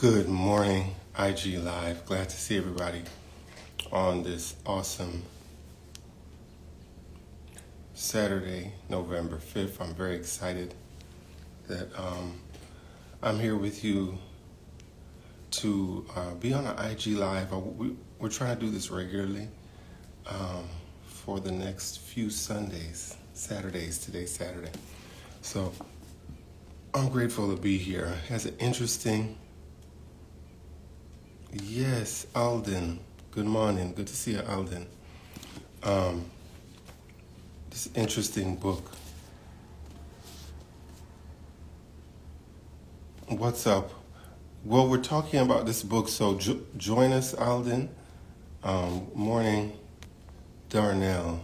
Good morning, IG Live. Glad to see everybody on this awesome Saturday, November 5th. I'm very excited that I'm here with you to be on an IG Live. We're trying to do this regularly for the next few Saturdays. Today's Saturday. So I'm grateful to be here. Has an interesting. Yes, Alden. Good morning. Good to see you, Alden. This interesting book. What's up? Well, we're talking about this book, so join us, Alden. Morning, Darnell.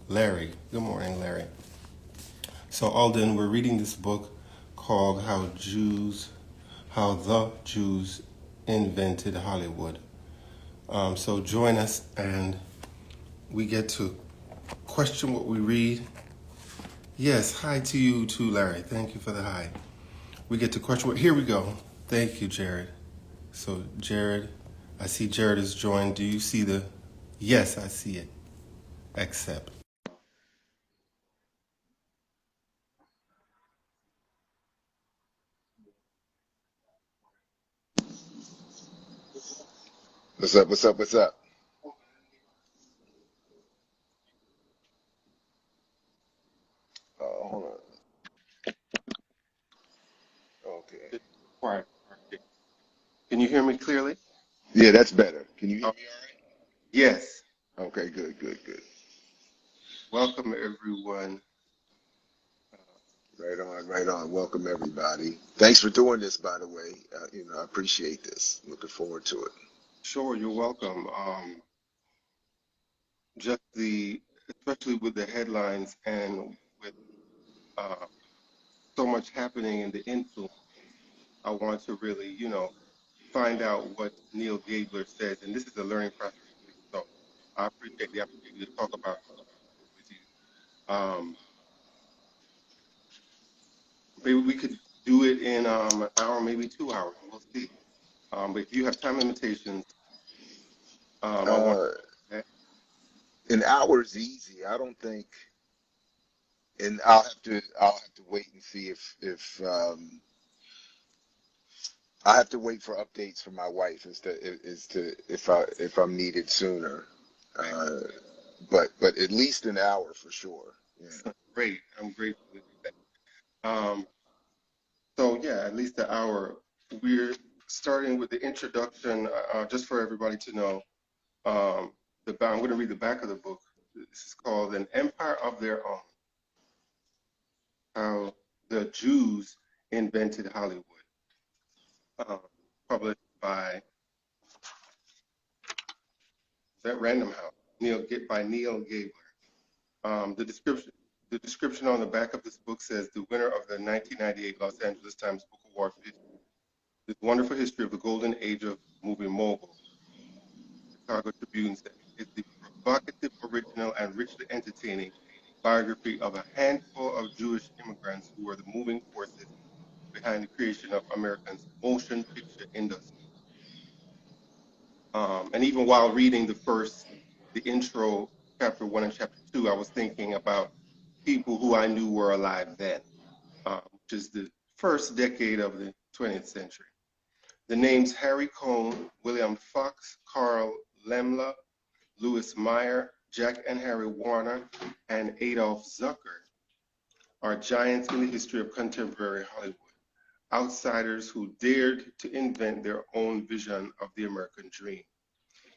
Larry. Good morning, Larry. So, Alden, we're reading this book called How the Jews Invented Hollywood. So join us and we get to question what we read. Yes, hi to you too, Larry. Thank you for the hi. We get to question what, here we go. Thank you, Jared. So Jared, I see Jared has joined. Do you see the, yes, I see it. Accept. What's up? What's up? What's up? Hold on. Okay. Quiet. Can you hear me clearly? Yeah, that's better. Can you hear Oh, me yes. all right? Okay, good, good, good. Welcome, everyone. Right on, right on. Welcome everybody. Thanks for doing this, by the way. I appreciate this. Looking forward to it. Sure, you're welcome. Just especially with the headlines and with uh, so much happening in the influence, I want to really, find out what Neal Gabler says, and this is a learning process for me. So I appreciate the opportunity to talk about it with you. Maybe we could do it in an hour, maybe 2 hours. We'll see. But if you have time limitations, I want. Uh, an hour is easy. I don't think, and I'll have to wait and see if I have to wait for updates from my wife as to if I'm needed sooner. Uh, but at least an hour for sure. Yeah. Great. I'm grateful to do that. So yeah, at least an hour. We're starting with the introduction, just for everybody to know. I'm going to read the back of the book. This is called "An Empire of Their Own: How the Jews Invented Hollywood," uh, published by that Random House. By Neal Gabler. The description on the back of this book says the winner of the 1998 Los Angeles Times Book Award for this wonderful history of the golden age of movie mogul. Chicago Tribune said it's the provocative, original, and richly entertaining biography of a handful of Jewish immigrants who were the moving forces behind the creation of America's motion picture industry. And even while reading the intro, chapter 1 and chapter 2, I was thinking about people who I knew were alive then, which is the first decade of the 20th century. The names Harry Cohn, William Fox, Carl Laemmle, Louis Meyer, Jack and Harry Warner, and Adolf Zukor are giants in the history of contemporary Hollywood, outsiders who dared to invent their own vision of the American dream.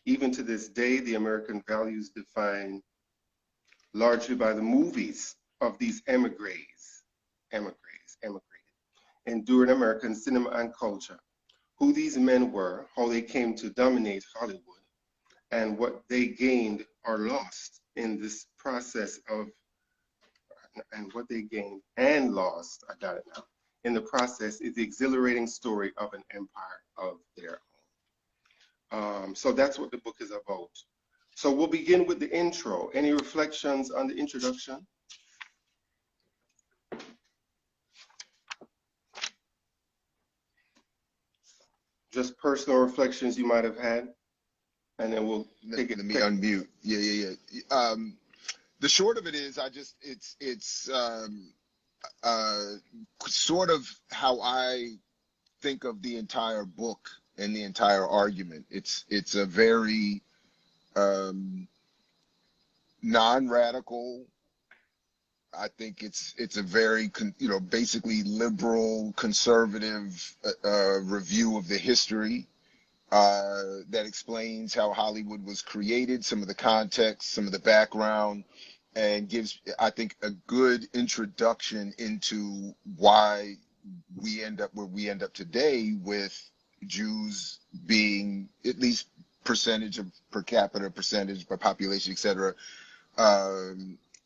Even to this day, the American values defined largely by the movies of these emigrated, enduring American cinema and culture. Who these men were, how they came to dominate Hollywood, and what they gained or lost in this process and what they gained and lost, I got it now, in the process is the exhilarating story of an empire of their own. So that's what the book is about. So we'll begin with the intro. Any reflections on the introduction? just personal reflections you might have had, and then we'll take it. Let me unmute. Yeah. The short of it is, it's sort of how I think of the entire book and the entire argument. It's a very non-radical. I think it's a very basically liberal conservative review of the history that explains how Hollywood was created, some of the context, some of the background, and gives, I think, a good introduction into why we end up where we end up today, with Jews being, at least percentage of per capita, percentage by population, etc.,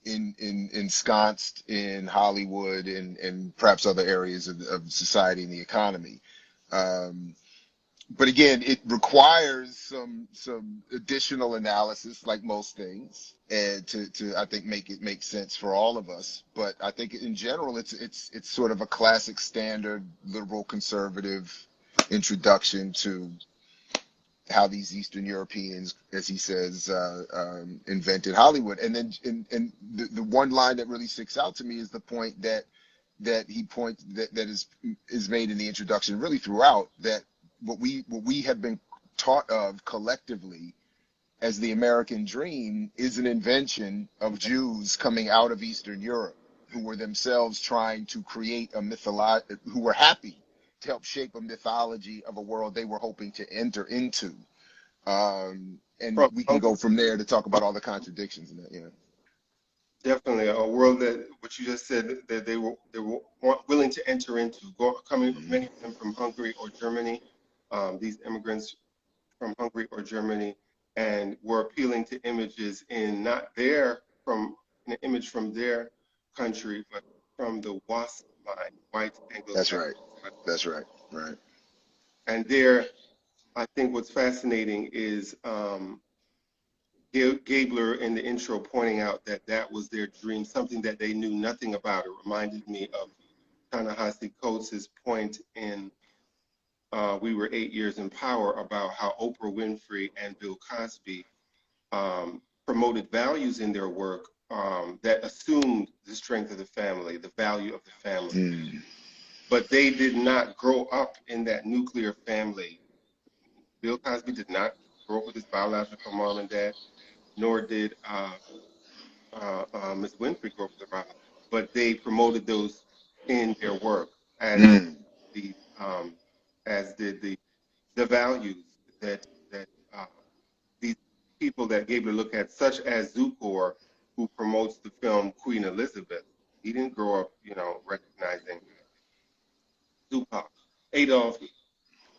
ensconced in Hollywood and perhaps other areas of society and the economy. But again, it requires some additional analysis, like most things, and to I think make it make sense for all of us. But I think in general, it's sort of a classic, standard liberal conservative introduction to how these Eastern Europeans, as he says, invented Hollywood. And then and the one line that really sticks out to me is the point that is made in the introduction, really throughout, that what we have been taught of collectively as the American dream is an invention of Jews coming out of Eastern Europe, who were themselves trying to create a who were happy to help shape a mythology of a world they were hoping to enter into. And we can go from there to talk about all the contradictions in that. Definitely a world that, what you just said, that they were willing to enter into, coming many of them from Hungary or Germany, these immigrants from Hungary or Germany, and were appealing to images in not their from an image from their country, but from the WASP line, white Anglo-Saxon. That's right. And there, I think what's fascinating is Gabler in the intro pointing out that that was their dream, something that they knew nothing about. It reminded me of Ta-Nehisi Coates' point in We Were 8 Years in Power about how Oprah Winfrey and Bill Cosby promoted values in their work that assumed the strength of the family, the value of the family. But they did not grow up in that nuclear family. Bill Cosby did not grow up with his biological mom and dad, nor did Ms. Winfrey grow up with her biological, but they promoted those in their work, as did the values that these people that Gabler looked at, such as Zukor, who promotes the film Queen Elizabeth. He didn't grow up, recognizing Zukor, Adolf.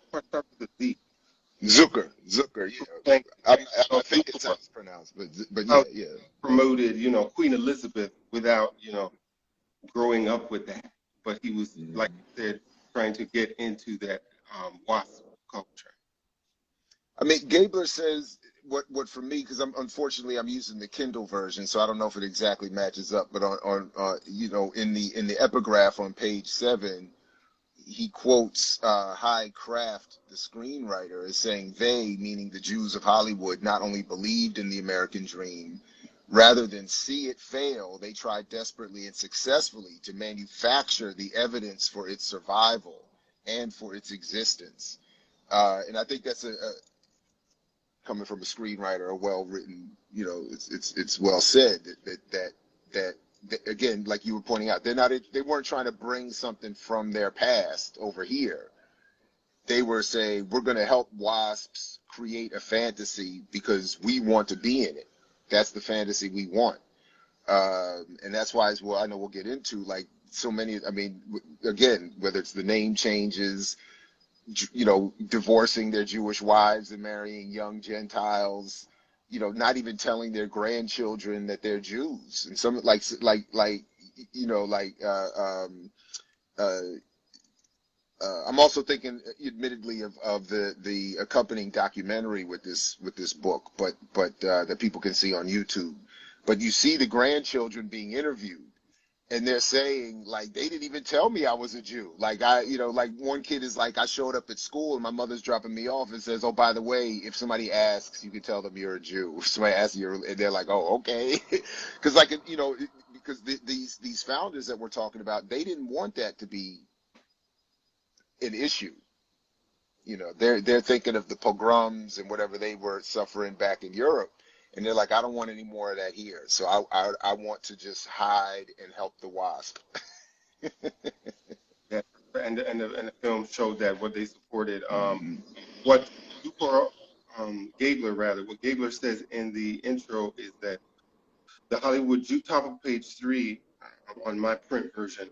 Start with the Z. Zukor, yeah. I think it's how it's pronounced, but yeah. Promoted, Queen Elizabeth without, growing up with that. But he was, like you said, trying to get into that WASP culture. I mean, Gabler says what for me, because unfortunately I'm using the Kindle version, so I don't know if it exactly matches up. But on in the epigraph on page 7, he quotes High Craft, the screenwriter, as saying they, meaning the Jews of Hollywood, not only believed in the American dream, rather than see it fail, they tried desperately and successfully to manufacture the evidence for its survival and for its existence. And I think that's coming from a screenwriter, a well-written, it's well said that again, like you were pointing out, they weren't trying to bring something from their past over here. They were saying, we're going to help WASPs create a fantasy because we want to be in it. That's the fantasy we want. And that's why, as well, I know we'll get into, like, so many, I mean, again, whether it's the name changes, divorcing their Jewish wives and marrying young Gentiles, not even telling their grandchildren that they're Jews. And some I'm also thinking, admittedly, of the accompanying documentary with this book, but that people can see on YouTube. But you see the grandchildren being interviewed, and they're saying like they didn't even tell me I was a Jew. Like like one kid is like, I showed up at school and my mother's dropping me off and says, oh, by the way, if somebody asks, you can tell them you're a Jew. If somebody asks you, and they're like, oh, okay, because like because these founders that we're talking about, they didn't want that to be an issue. They're thinking of the pogroms and whatever they were suffering back in Europe, and they're like, I don't want any more of that here. So I want to just hide and help the wasp. Yeah, and the film showed that what they supported. Hmm. What Zukor, Gabler rather, what Gabler says in the intro is that the Hollywood Jew, top of page 3 on my print version,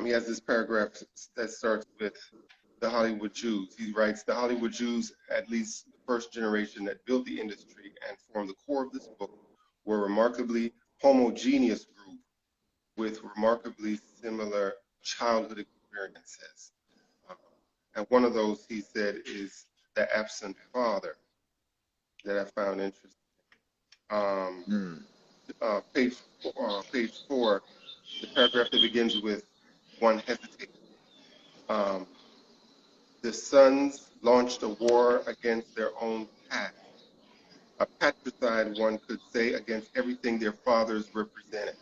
he has this paragraph that starts with the Hollywood Jews. He writes, the Hollywood Jews, at least the first generation that built the industry and formed the core of this book, were a remarkably homogeneous group with remarkably similar childhood experiences. Uh, and one of those, he said, is the absent father that I found interesting. Um, Mm. page 4, the paragraph that begins with one hesitates. Um, the sons launched a war against their own past, a patricide, one could say, against everything their fathers represented.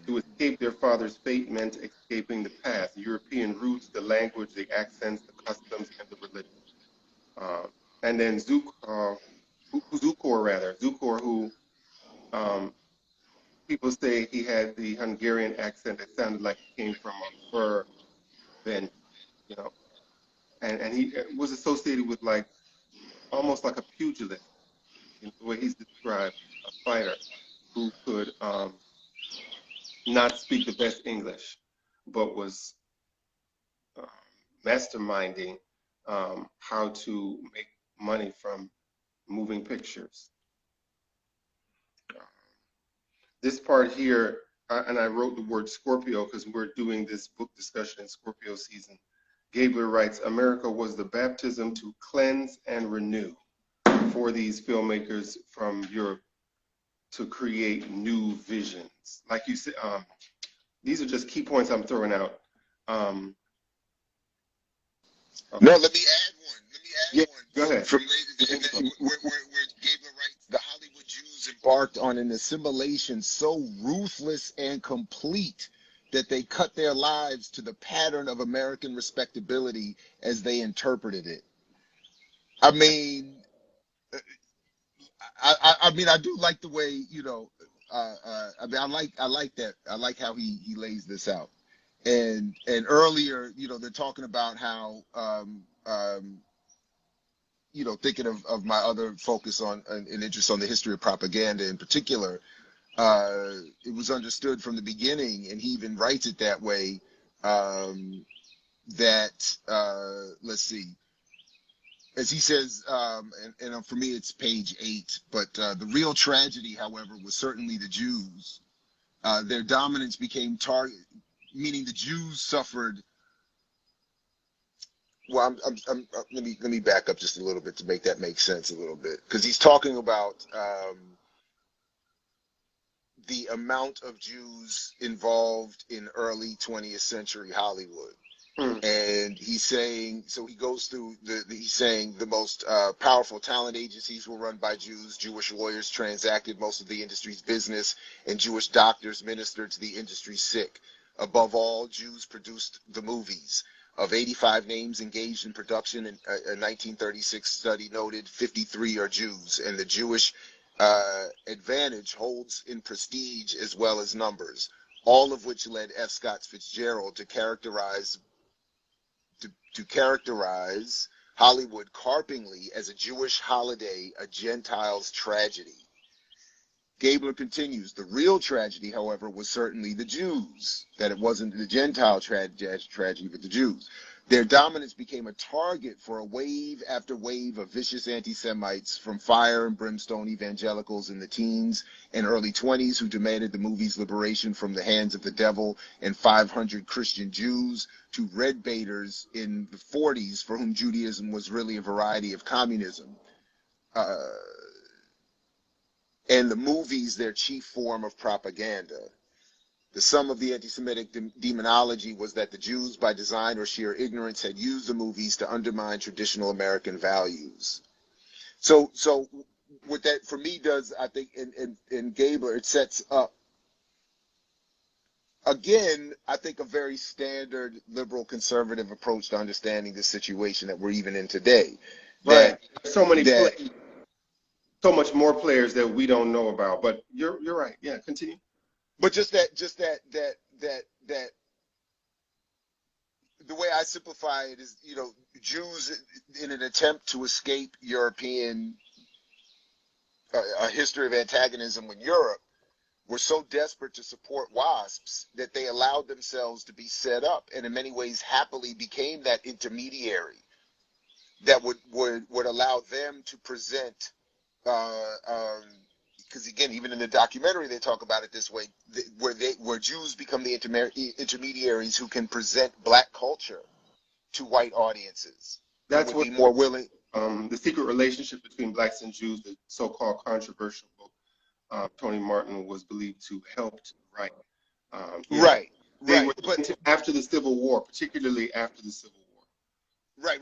To escape their father's fate meant escaping the past, European roots, the language, the accents, the customs, and the religion. And then Zukor, who um, people say he had the Hungarian accent that sounded like he came from a fur bench, you know, and he was associated with like almost like a pugilist, the way he's described, a fighter who could not speak the best English, but was um, masterminding how to make money from moving pictures. This part here, and I wrote the word Scorpio because we're doing this book discussion in Scorpio season. Gabler writes, America was the baptism to cleanse and renew for these filmmakers from Europe to create new visions. Like you said, these are just key points I'm throwing out. No, Okay. let me add one. Let me Yeah, add one go ahead. from where Gabler writes, the Hollywood Jews embarked on an assimilation so ruthless and complete that they cut their lives to the pattern of American respectability as they interpreted it. I mean, I mean, I do like the way, I mean, I like that. I like how he lays this out. And earlier, they're talking about how, thinking of my other focus on an interest on the history of propaganda in particular, it was understood from the beginning, and he even writes it that way, that, let's see, as he says, and for me it's page 8, but the real tragedy, however, was certainly the Jews. Their dominance became target, meaning the Jews suffered. Well, let me back up just a little bit to make that make sense a little bit, because he's talking about the amount of Jews involved in early 20th century Hollywood. And he's saying, so he goes through he's saying the most powerful talent agencies were run by Jews. Jewish lawyers transacted most of the industry's business, and Jewish doctors ministered to the industry's sick. Above all, Jews produced the movies. Of 85 names engaged in production, a 1936 study noted 53 are Jews, and the Jewish advantage holds in prestige as well as numbers, all of which led F. Scott Fitzgerald to characterize Hollywood carpingly as a Jewish holiday, a Gentile's tragedy. Gabler continues, the real tragedy, however, was certainly the Jews, that it wasn't the Gentile tragedy, but the Jews. Their dominance became a target for a wave after wave of vicious anti-Semites, from fire and brimstone evangelicals in the teens and early 20s who demanded the movie's liberation from the hands of the devil, and 500 Christian Jews, to red baiters in the 40s for whom Judaism was really a variety of communism. And the movies, their chief form of propaganda. The sum of the anti-Semitic demonology was that the Jews, by design or sheer ignorance, had used the movies to undermine traditional American values. So what that for me does, I think, in Gabler, it sets up, again, I think, a very standard liberal conservative approach to understanding the situation that we're even in today. Right. That So many that so much more players that we don't know about. But you're right. Yeah, continue. but that the way I simplify it is, Jews, in an attempt to escape European a history of antagonism in Europe, were so desperate to support WASPs that they allowed themselves to be set up, and in many ways happily became that intermediary that would allow them to present. Because again, even in the documentary, they talk about it this way, where Jews become the intermediaries who can present black culture to white audiences, who That's would what be more willing. the secret relationship between blacks and Jews, the so-called controversial book Tony Martin was believed to help to write. Yeah, Right, they were but after the Civil War, particularly after the Civil War. right.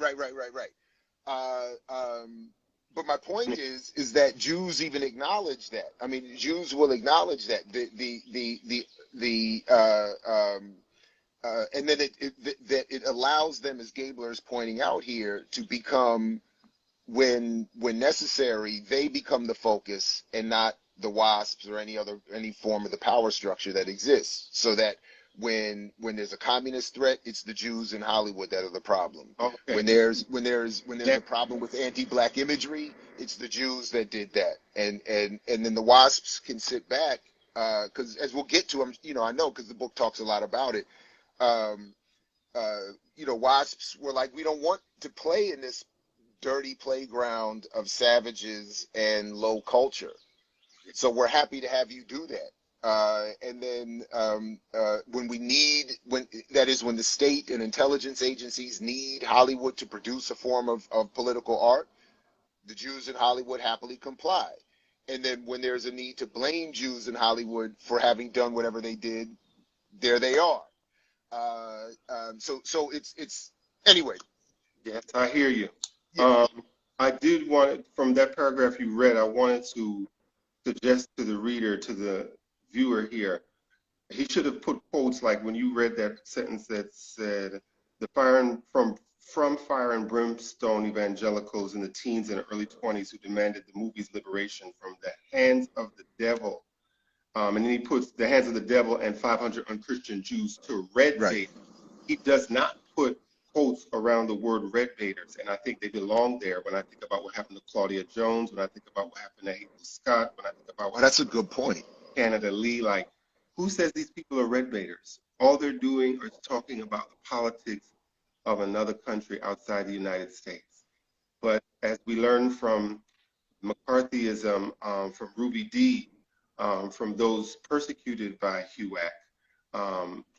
But my point is that Jews even acknowledge that. I mean, Jews will acknowledge that and then it allows them, as Gabler is pointing out here, to become, when necessary, they become the focus and not the WASPs or any form of the power structure that exists. So that when there's a communist threat, it's the Jews in Hollywood that are the problem. Okay. When there's a problem with anti-black imagery, it's the Jews that did that. And then the WASPs can sit back, because as we'll get to them, I know, because the book talks a lot about it. WASPs were like, we don't want to play in this dirty playground of savages and low culture, so we're happy to have you do that. And then when the state and intelligence agencies need Hollywood to produce a form of political art, the Jews in Hollywood happily comply. And then when there's a need to blame Jews in Hollywood for having done whatever they did, there they are. So it's anyway. Yes, I hear you. Yeah. I did want, from that paragraph you read, I wanted to suggest to the reader, to the viewer here, he should have put quotes like when you read that sentence that said, the fire from fire and brimstone evangelicals in the teens and early 20s who demanded the movie's liberation from the hands of the devil. And then he puts the hands of the devil and 500 unchristian Jews to red Right. bait. He does not put quotes around the word red baiters, and I think they belong there. When I think about what happened to Claudia Jones, when I think about what happened to Hazel Scott, when I think about what That's a happened good point. to Canada Lee, like, who says these people are red baiters? All they're doing is talking about the politics of another country outside the United States. But as we learn from McCarthyism, from Ruby Dee, from those persecuted by HUAC,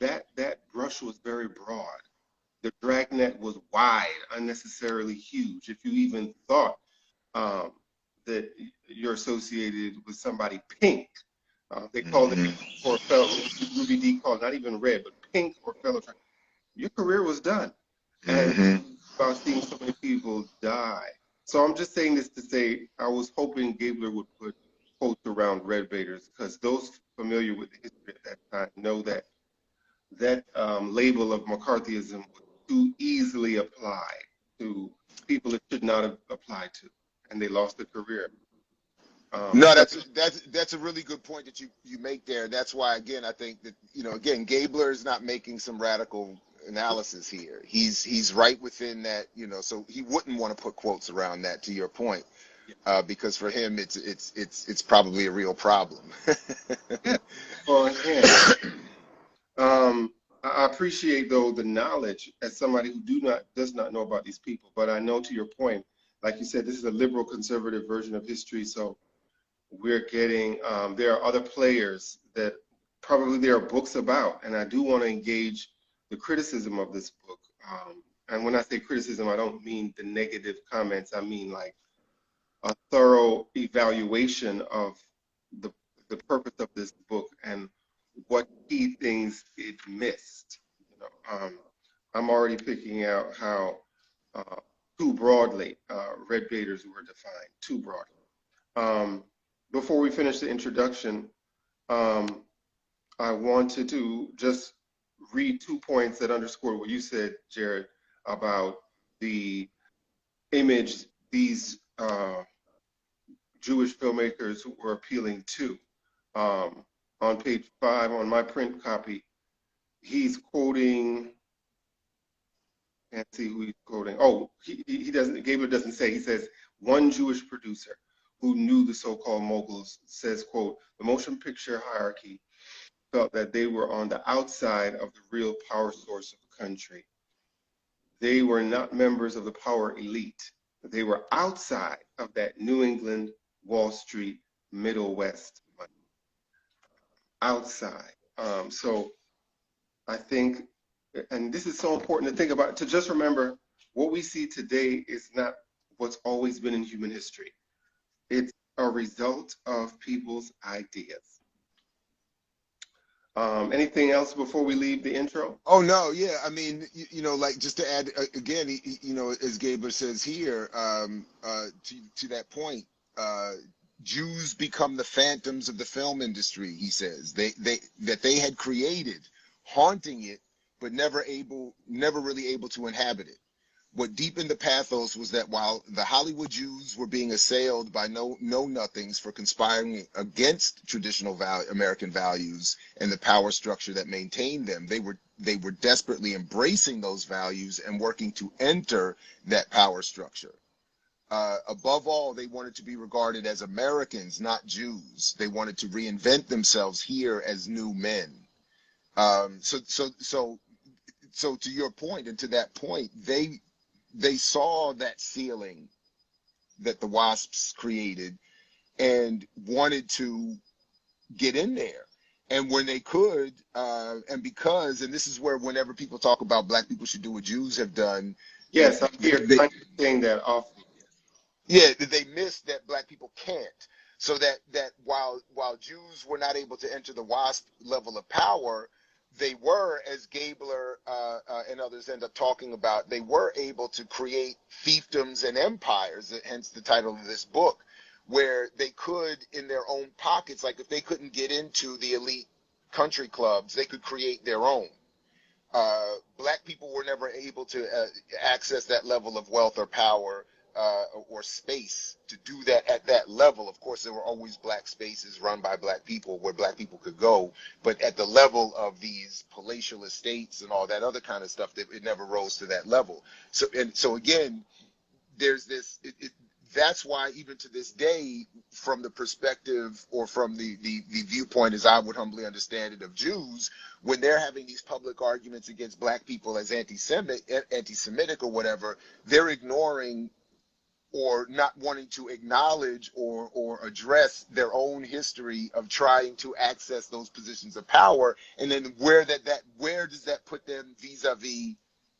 that brush was very broad. The dragnet was wide, unnecessarily huge. If you even thought that you're associated with somebody pink, they called it, or fellow, Ruby Dee called not even red, but pink or fellow, your career was done. And about seeing so many people die. So I'm just saying this to say, I was hoping Gabler would put quotes around red baiters, because those familiar with the history at that time know that label of McCarthyism was too easily applied to people it should not have applied to, and they lost their career. No, that's a really good point that you make there. That's why, again, I think that, again, Gabler is not making some radical analysis here. He's right within that, so he wouldn't want to put quotes around that, to your point, because for him it's probably a real problem. Yeah. Well, yeah. I appreciate, though, the knowledge as somebody who does not know about these people. But I know, to your point, like you said, this is a liberal conservative version of history. So we're getting, there are other players that probably there are books about. And I do want to engage the criticism of this book. And when I say criticism, I don't mean the negative comments. I mean like a thorough evaluation of the purpose of this book and what key things it missed. I'm already picking out how uh, too broadly red gators were defined, too broadly. Before we finish the introduction, um, I wanted to just read 2 points that underscore what you said, Jared, about the image these Jewish filmmakers were appealing to. On page 5, on my print copy, he's quoting, can't see who he's quoting. Oh, he doesn't, Gabler doesn't say, he says, one Jewish producer who knew the so-called moguls says, quote, the motion picture hierarchy felt that they were on the outside of the real power source of the country. They were not members of the power elite. They were outside of that New England, Wall Street, Middle West money. Outside. So I think, and this is so important to think about, to just remember what we see today is not what's always been in human history. It's a result of people's ideas. Anything else before we leave the intro? Oh no, yeah. I mean, like just to add again, as Gabler says here, to that point, Jews become the phantoms of the film industry. He says they had created, haunting it, but never really able to inhabit it. What deepened the pathos was that while the Hollywood Jews were being assailed by know-nothings for conspiring against traditional American values and the power structure that maintained them, they were desperately embracing those values and working to enter that power structure. Above all, they wanted to be regarded as Americans, not Jews. They wanted to reinvent themselves here as new men. So to your point, and to that point, they saw that ceiling that the WASPs created and wanted to get in there. And when they could, and this is where whenever people talk about black people should do what Jews have done. Yes, I'm here saying that often. Yeah, they missed that black people can't. So that while Jews were not able to enter the WASP level of power, they were, as Gabler and others end up talking about, they were able to create fiefdoms and empires, hence the title of this book, where they could, in their own pockets, like if they couldn't get into the elite country clubs, they could create their own. Black people were never able to access that level of wealth or power or space to do that at that level. Of course, there were always black spaces run by black people where black people could go, but at the level of these palatial estates and all that other kind of stuff, it never rose to that level. So again, there's this. That's why even to this day, from the perspective or from the viewpoint, as I would humbly understand it, of Jews, when they're having these public arguments against black people as anti-Semitic or whatever, they're ignoring or not wanting to acknowledge or address their own history of trying to access those positions of power, and then where does that put them vis-a-vis,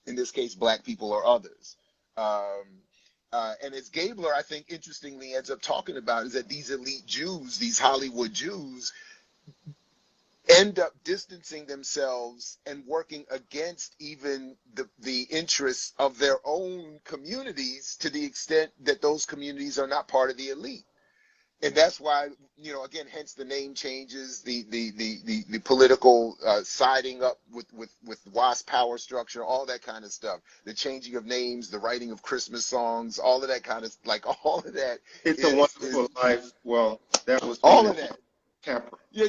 in this case, black people or others. And as Gabler, I think, interestingly ends up talking about, is that these elite Jews, these Hollywood Jews, end up distancing themselves and working against even the interests of their own communities, to the extent that those communities are not part of the elite. And that's why, again, hence the name changes, the political siding up with WASP power structure, all that kind of stuff, the changing of names, the writing of Christmas songs, all of that kind of, like, all of that. It's a Wonderful Life. Well, that was all of that. Capra. Yeah,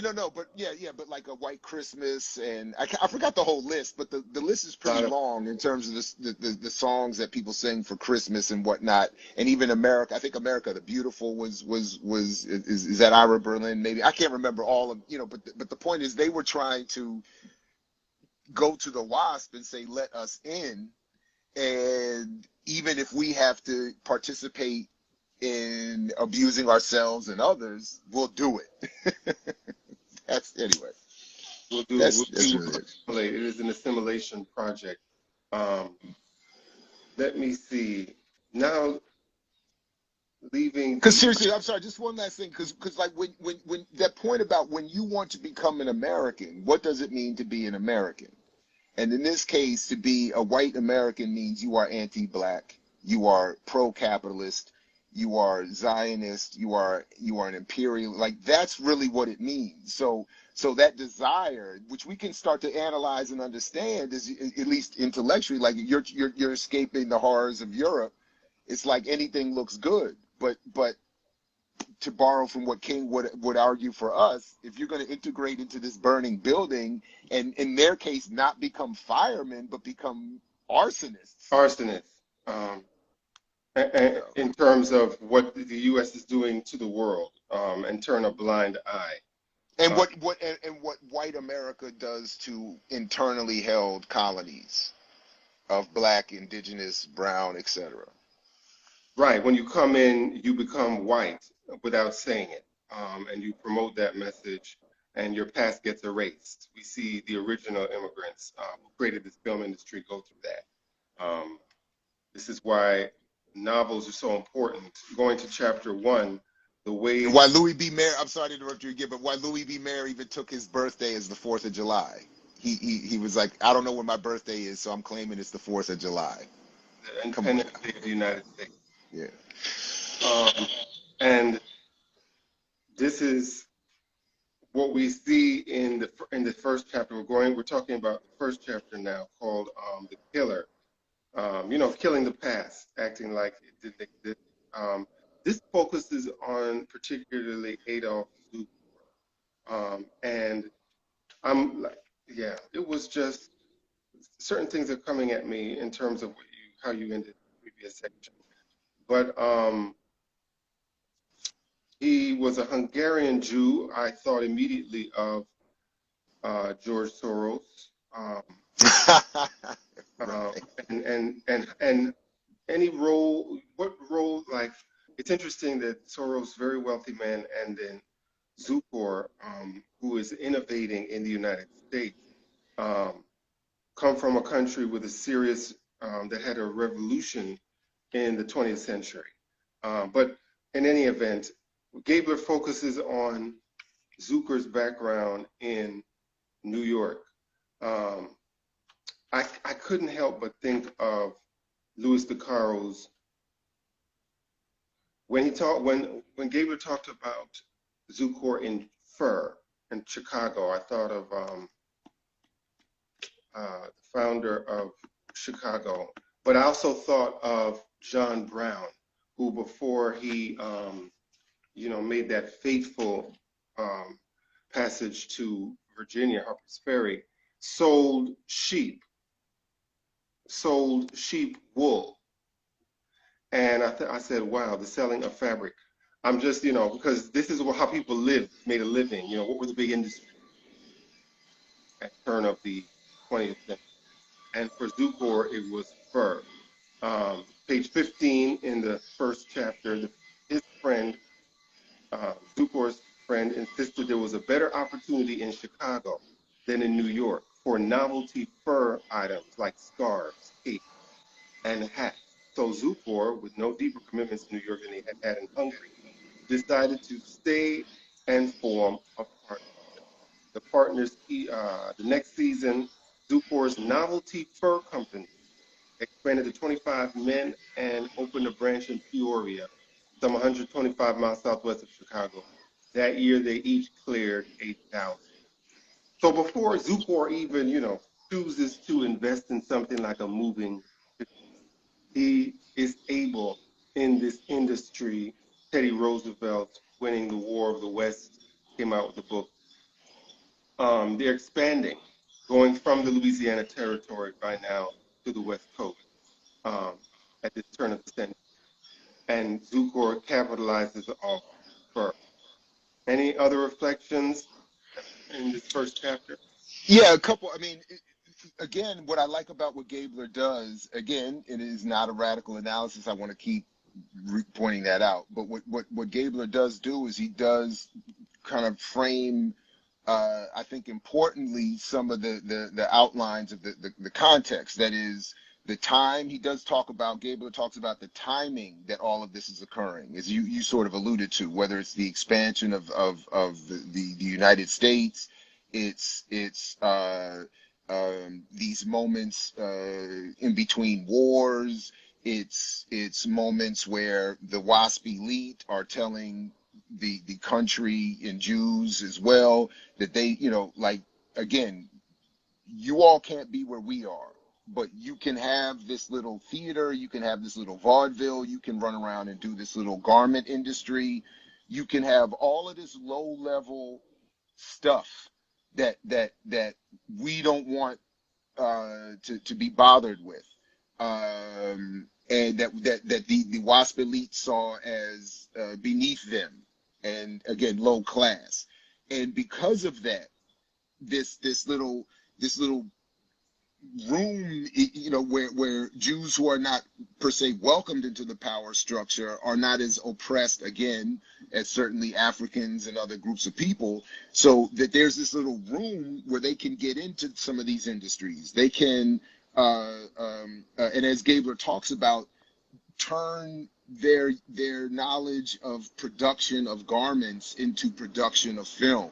but like a White Christmas, and I forgot the whole list, but the list is pretty long in terms of the songs that people sing for Christmas and whatnot, and even America. I think America the Beautiful is that Ira Berlin, maybe, I can't remember all of, but the point is, they were trying to go to the WASP and say, let us in, and even if we have to participate in abusing ourselves and others, we'll do it. Anyway. We'll do it. It is an assimilation project. Let me see. Now, leaving Because seriously, I'm sorry, just one last thing, because like when that point about when you want to become an American, what does it mean to be an American? And in this case, to be a white American means you are anti-black, you are pro-capitalist, you are Zionist, you are an imperial. Like that's really what it means. So that desire, which we can start to analyze and understand, is at least intellectually, like you're escaping the horrors of Europe. It's like anything looks good, but to borrow from what King would argue for us, if you're going to integrate into this burning building, and in their case, not become firemen, but become arsonists, Arsonists, you know, in terms of what the U.S. is doing to the world, and turn a blind eye. and Uh, what white America does to internally held colonies of black, indigenous, brown, etc. right. When you come in, you become white without saying it, and you promote that message, and your past gets erased. We see the original immigrants who created this film industry go through that. This is why novels are so important. Going to chapter 1, the And way why Louis B. Mayer, I'm sorry to interrupt you again, but why Louis B. Mayer even took his birthday as the 4th of July. He was like, I don't know when my birthday is, so I'm claiming it's the 4th of July. the Come on Independence now. Day of the United States. Yeah. And this is what we see in the first chapter. We're talking about the first chapter now, called The Killer. Killing the past, acting like it didn't exist. This focuses on particularly Adolf Zukor. And I'm like, yeah, it was just certain things are coming at me in terms of how you ended the previous section. But he was a Hungarian Jew. I thought immediately of George Soros. Uh, Right. and any role, what role, like, it's interesting that Soros, very wealthy man, and then Zukor, who is innovating in the United States, um, come from a country with a serious, that had a revolution in the 20th century. But in any event, Gabler focuses on Zukor's background in New York. Um, I couldn't help but think of Louis DeCaro's when Gabler talked about Zukor in Fur in Chicago. I thought of the founder of Chicago, but I also thought of John Brown, who before he made that fateful passage to Virginia, Harper's Ferry, sold sheep wool. And I said, wow, the selling of fabric. I'm just, because this is how people made a living. What were the big industries at the turn of the 20th century? And for Zukor, it was fur. Page 15 in the first chapter, his friend, Zukor's friend, insisted there was a better opportunity in Chicago than in New York for novelty fur items like scarves, capes, and hats. So Zukor, with no deeper commitments to New York than he had had in Hungary, decided to stay and form a partnership. The next season, Zukor's novelty fur company expanded to 25 men and opened a branch in Peoria, some 125 miles southwest of Chicago. That year, they each cleared 8,000. So before Zukor even, chooses to invest in something like a moving picture, he is able in this industry. Teddy Roosevelt, winning the War of the West, came out with a book. They're expanding, going from the Louisiana Territory by now to the West Coast at this turn of the century. And Zukor capitalizes off fur. Any other reflections in this first chapter? Yeah, a couple. I mean, again, what I like about what Gabler does, again, it is not a radical analysis. I want to keep pointing that out. But what Gabler does do is he does kind of frame, I think importantly, some of the outlines of the context. That is, the time he does talk about, Gabler talks about the timing that all of this is occurring, as you sort of alluded to, whether it's the expansion of the United States, it's these moments in between wars, it's moments where the WASP elite are telling the country and Jews as well that they, like, again, you all can't be where we are, but you can have this little theater, you can have this little vaudeville, you can run around and do this little garment industry, you can have all of this low level stuff that we don't want to be bothered with, and that the WASP elite saw as beneath them, and again low class, and because of that, this little room, where Jews who are not per se welcomed into the power structure are not as oppressed again as certainly Africans and other groups of people. So that there's this little room where they can get into some of these industries. They can, and as Gabler talks about, turn their knowledge of production of garments into production of film,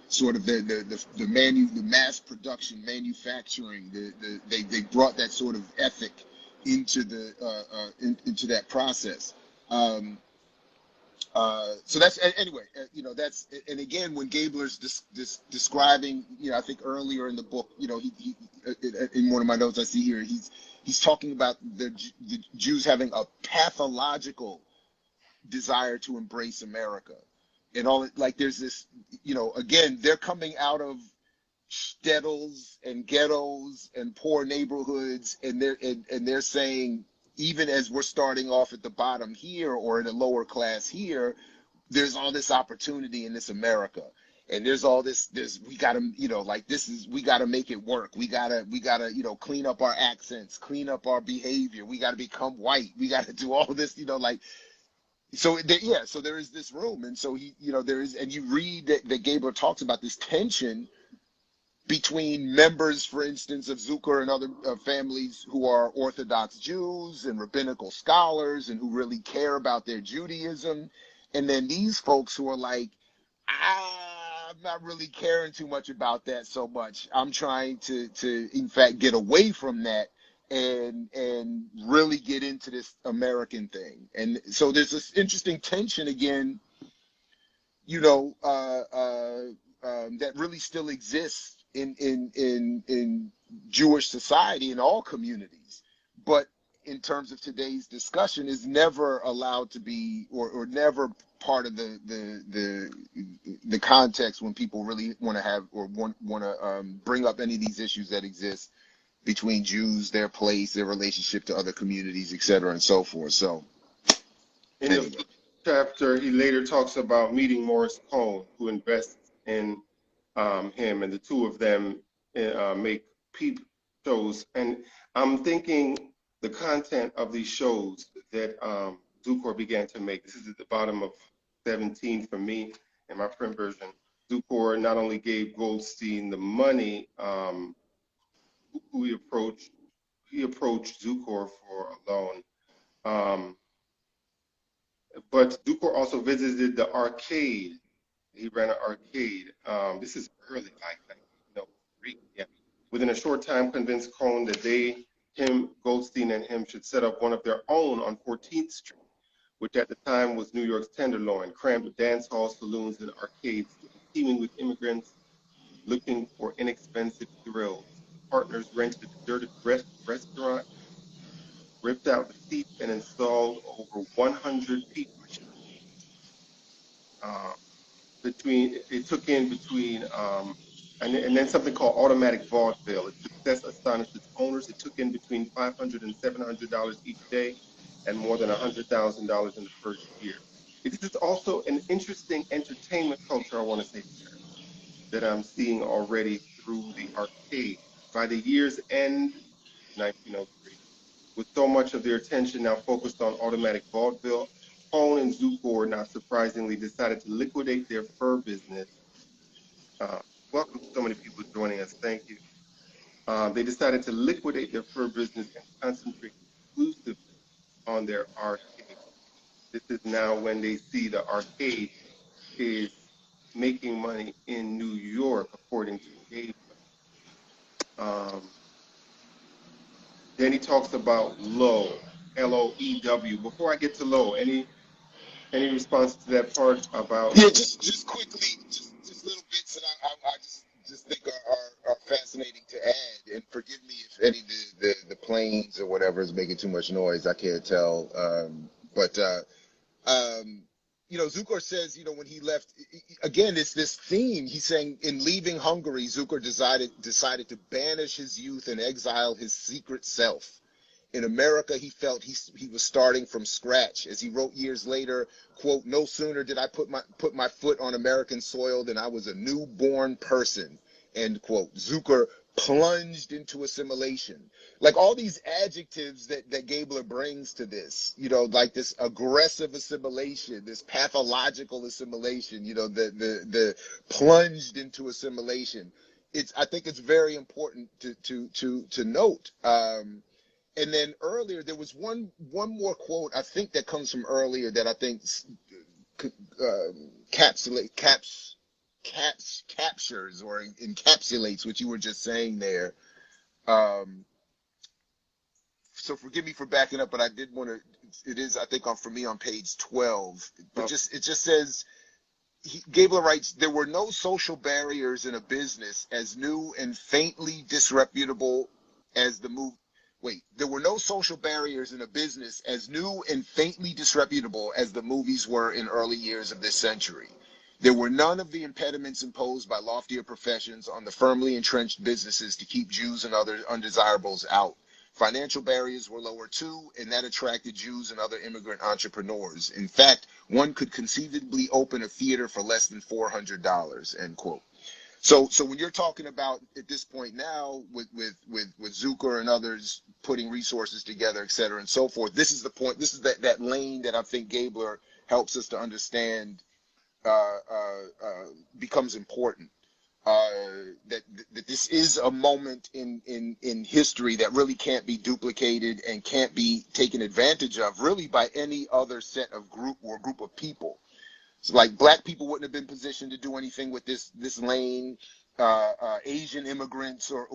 sort of the mass production manufacturing, they brought that sort of ethic into into that process. So that's, anyway, that's, and again, when Gabler's describing, I think earlier in the book, he in one of my notes I see here, he's talking about the Jews having a pathological desire to embrace America, and all, like, there's this, again, they're coming out of shtetls and ghettos and poor neighborhoods, and they're saying, even as we're starting off at the bottom here or in a lower class here, there's all this opportunity in this America, and there's all this we gotta, like, we gotta make it work, we gotta clean up our accents, clean up our behavior, we gotta become white, we gotta do all this, like, so yeah, so there is this room, and so there is, and you read that Gabler talks about this tension between members, for instance, of Zukor and other families who are Orthodox Jews and rabbinical scholars and who really care about their Judaism. And then these folks who are like, I'm not really caring too much about that so much. I'm trying to in fact, get away from that and really get into this American thing. And so there's this interesting tension again, that really still exists in Jewish society in all communities, but in terms of today's discussion is never allowed to be, or never part of the context when people really want to have, or want to bring up any of these issues that exist between Jews, their place, their relationship to other communities, et cetera, and so forth. So In the anyway. first chapter, he later talks about meeting Morris Cohn, who invests in him, and the two of them make peep shows. And I'm thinking the content of these shows that Zukor began to make. This is at the bottom of 17 for me in my print version. Zukor not only gave Goldstein the money, who he approached Zukor for a loan. But Zukor also visited the arcade. He ran an arcade. This is early, yeah. Within a short time, convinced Cohn that Goldstein and him should set up one of their own on 14th Street, which at the time was New York's Tenderloin, crammed with dance halls, saloons, and arcades, teeming with immigrants looking for inexpensive thrills. Partners rented a deserted restaurant, ripped out the seats, and installed over 100 peak machines. Uh, and then something called automatic vaudeville. Its success astonished its owners. It took in between $500 and $700 each day, and more than $100,000 in the first year. It is also an interesting entertainment culture, I want to say, that I'm seeing already through the arcade. By the year's end, 1903, with so much of their attention now focused on automatic vaudeville, Cohn and Zukor, not surprisingly, decided to liquidate their fur business. Uh, Welcome to so many people joining us. Thank you. They decided to liquidate their fur business and concentrate exclusively on their arcade. This is now when they see the arcade is making money in New York, according to Gabler. Um, then he talks about Lowe, Loew. Before I get to Lowe, any response to that part about? Yeah, just quickly, just little bits that I just think are fascinating to add. And forgive me if any of the planes or whatever is making too much noise. I can't tell. But Zukor says, when he left, again, it's this theme. He's saying in leaving Hungary, Zukor decided to banish his youth and exile his secret self. In America, he felt he was starting from scratch. As he wrote years later, quote, "No sooner did I put my foot on American soil than I was a newborn person," end quote. Zukor plunged into assimilation. Like all these adjectives that Gabler brings to this, like this aggressive assimilation, this pathological assimilation, the plunged into assimilation. I think it's very important to note. And then earlier there was one more quote I think that comes from earlier that I think captures or encapsulates what you were just saying there. So forgive me for backing up, but I did want to. It is, I think, for me on page 12. But it just says. Gabler writes, "There were no social barriers in a business as new and faintly disreputable as the move." Wait, there were no social barriers in a business as new and faintly disreputable as the movies were in early years of this century. There were none of the impediments imposed by loftier professions on the firmly entrenched businesses to keep Jews and other undesirables out. Financial barriers were lower too, and that attracted Jews and other immigrant entrepreneurs. In fact, one could conceivably open a theater for less than $400, end quote. So when you're talking about at this point now with Zukor and others putting resources together, et cetera, and so forth, this is the point. This is that lane that I think Gabler helps us to understand becomes important. That this is a moment in history that really can't be duplicated and can't be taken advantage of really by any other set of group of people. So like black people wouldn't have been positioned to do anything with this lane. Asian immigrants or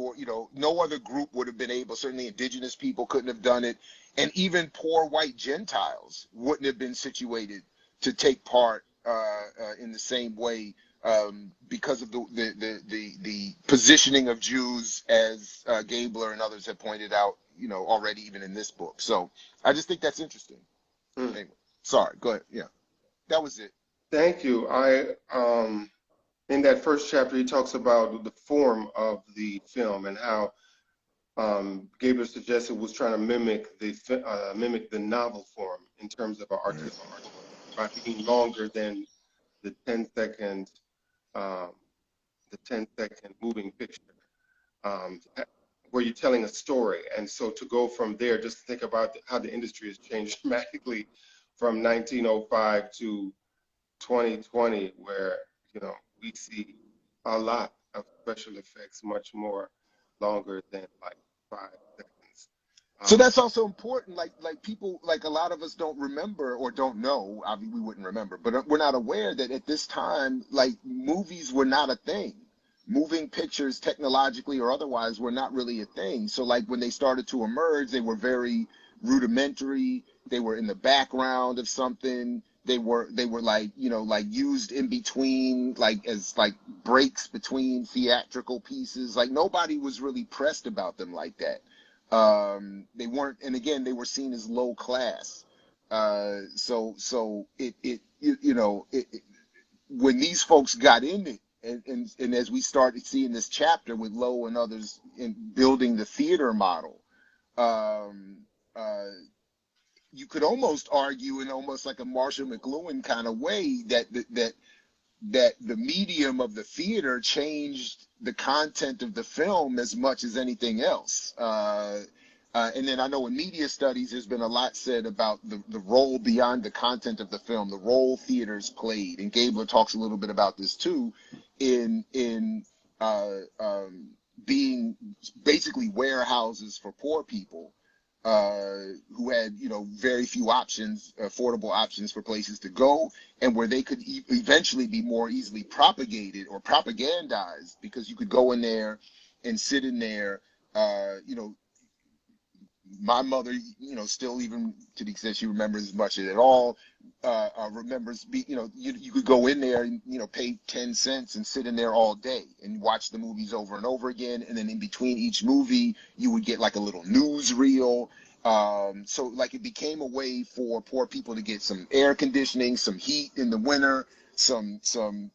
no other group would have been able. Certainly indigenous people couldn't have done it, and even poor white Gentiles wouldn't have been situated to take part in the same way because of the positioning of Jews, as Gabler and others have pointed out, already even in this book. So I just think that's interesting. Anyway, sorry, go ahead. Yeah, that was it. Thank you. In that first chapter, he talks about the form of the film and how Gabler suggested was trying to mimic the novel form in terms of an artistic by being longer than the 10-second moving picture, where you're telling a story. And so to go from there, just think about how the industry has changed dramatically from 1905 to 2020, where we see a lot of special effects much more longer than like 5 seconds. So that's also important. Like people, like a lot of us don't remember or don't know. I mean, we wouldn't remember, but we're not aware that at this time, like movies were not a thing. Moving pictures, technologically or otherwise, were not really a thing. So like when they started to emerge, they were very rudimentary. They were in the background of something. They were like like used in between, like as like breaks between theatrical pieces. Like nobody was really pressed about them like that. They weren't, and again, they were seen as low class. So when these folks got in it, and as we started seeing this chapter with Lowe and others in building the theater model, you could almost argue in almost like a Marshall McLuhan kind of way that the medium of the theater changed the content of the film as much as anything else. And then I know in media studies, there's been a lot said about the role beyond the content of the film, the role theaters played. And Gabler talks a little bit about this too, in being basically warehouses for poor people who had, very few options, affordable options for places to go, and where they could eventually be more easily propagated or propagandized, because you could go in there and sit in there. My mother, still, even to the extent she remembers much of it at all, remembers, you could go in there and, pay 10 cents and sit in there all day and watch the movies over and over again. And then in between each movie, you would get like a little newsreel. So like it became a way for poor people to get some air conditioning, some heat in the winter, some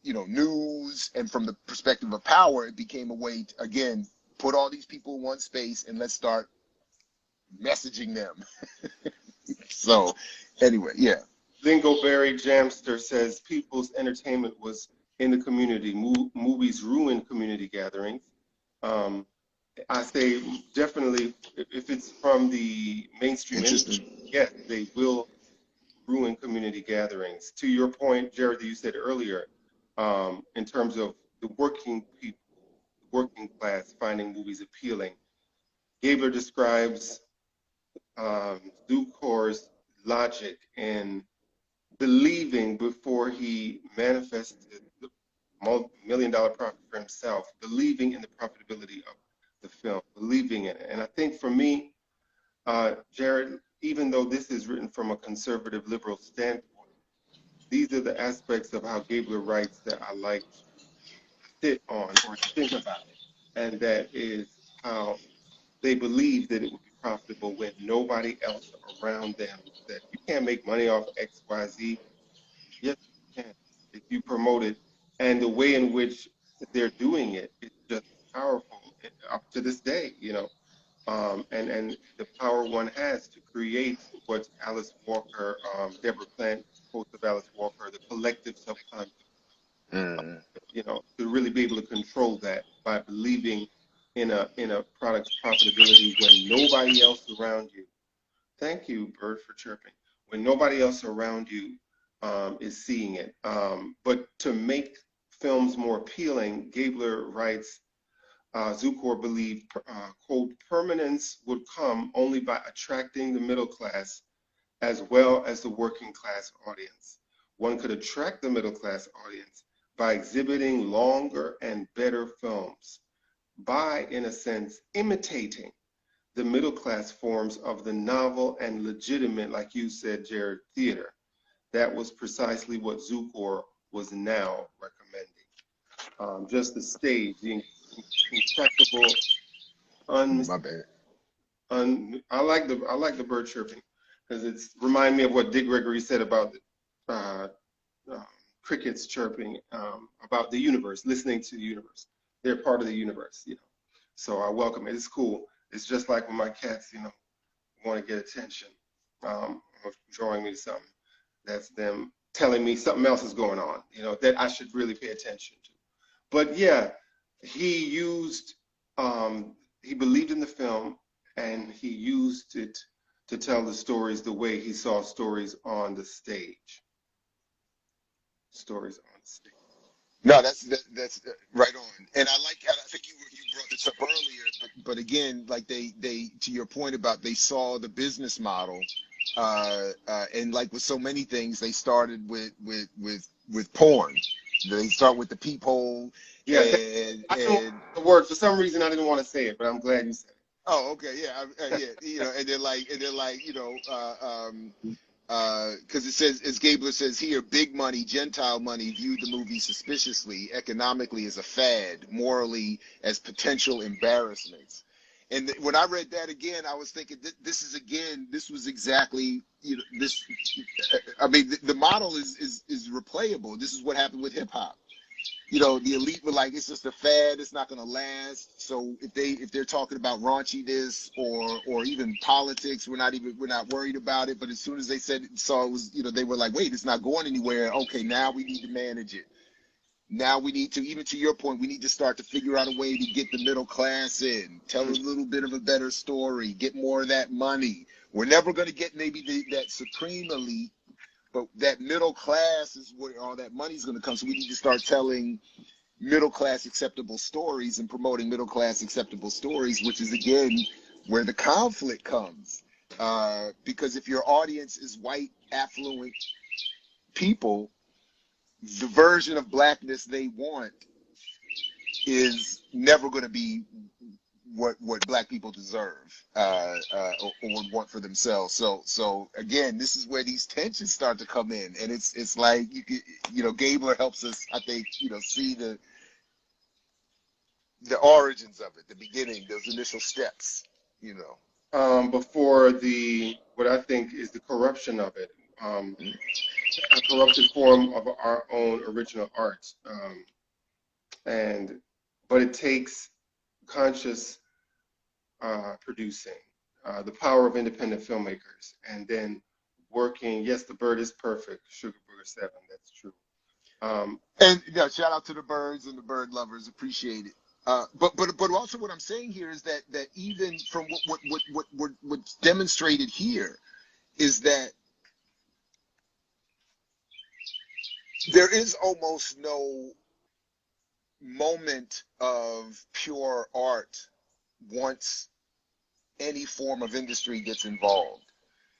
news. And from the perspective of power, it became a way to, again, put all these people in one space and let's start messaging them. So anyway, yeah. Lingoberry Jamster says people's entertainment was in the community. Movies ruin community gatherings. I say definitely, if it's from the mainstream industry, yes, they will ruin community gatherings. To your point, Jared, that you said earlier, in terms of the working people, the working class finding movies appealing, Gabler describes Zukor's logic in believing before he manifested the $1 million profit for himself, believing in the profitability of the film, believing in it. And I think for me, Jared, even though this is written from a conservative liberal standpoint, these are the aspects of how Gabler writes that I like to sit on or think about it. And that is how they believe that it would be profitable when nobody else around them said, you can't make money off X, Y, Z. Yes, you can if you promote it. And the way in which they're doing it is just powerful up to this day, and the power one has to create what Alice Walker, Deborah Plant quotes of Alice Walker, the collective subconscious, to really be able to control that by believing in a product's profitability when nobody else around you. Thank you, Bird, for chirping. When nobody else around you is seeing it. But to make films more appealing, Gabler writes, Zukor believed, quote, permanence would come only by attracting the middle class as well as the working class audience. One could attract the middle class audience by exhibiting longer and better films, by, in a sense, imitating the middle class forms of the novel and legitimate, like you said, Jared, theater. That was precisely what Zukor was now recommending. Just the stage, the impeccable, My bad. I like the bird chirping because it's remind me of what Dick Gregory said about the crickets chirping, about the universe, listening to the universe. They're part of the universe, So I welcome it. It's cool. It's just like when my cats, want to get attention, drawing me to something. That's them telling me something else is going on, that I should really pay attention to. But yeah, he believed in the film and he used it to tell the stories the way he saw stories on the stage. Stories on the stage. No, that's right on. And I think you brought this up earlier, but again, like they to your point about they saw the business model, and like with so many things, they started with porn. They start with the peephole. Yeah, I don't and the word for some reason I didn't want to say it, but I'm glad you said it. Oh, okay, yeah, yeah, and they're like, because it says, as Gabler says here, big money, Gentile money viewed the movie suspiciously, economically as a fad, morally as potential embarrassments. And when I read that again, I was thinking, this was exactly, this. I mean, the model is replayable. This is what happened with hip hop. The elite were like, it's just a fad, it's not going to last. So if they're talking about raunchiness or even politics, we're not worried about it. But as soon as they saw it was, they were like, wait, it's not going anywhere. Okay, now we need to manage it. Now we need to, even to your point, we need to start to figure out a way to get the middle class in, tell a little bit of a better story, get more of that money. We're never going to get maybe that supreme elite, but that middle class is where all that money's going to come. So we need to start telling middle class acceptable stories and promoting middle class acceptable stories, which is again where the conflict comes. Because if your audience is white, affluent people, the version of blackness they want is never going to be what black people deserve or would want for themselves. So again, this is where these tensions start to come in, and it's like Gabler helps us, I think, see the origins of it, the beginning, those initial steps. Before what I think is the corruption of it, a corrupted form of our own original art, but it takes conscious producing, the power of independent filmmakers, and then working. Yes, the bird is perfect. Sugar Booger 7, that's true. And shout out to the birds and the bird lovers, appreciate it. But also what I'm saying here is that even from what's demonstrated here is that there is almost no moment of pure art once any form of industry gets involved.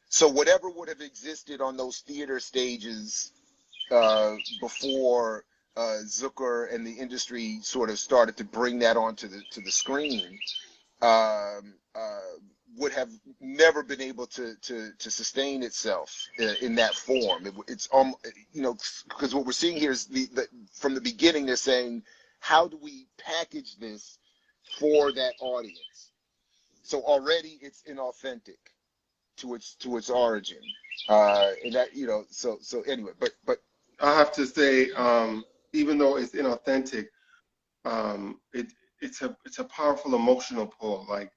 So whatever would have existed on those theater stages before Zukor and the industry sort of started to bring that onto the screen, would have never been able to sustain itself in that form. It's because what we're seeing here is from the beginning they're saying, how do we package this for that audience? So already it's inauthentic to its origin, and that so anyway, but I have to say, even though it's inauthentic, it's a powerful emotional pull. Like,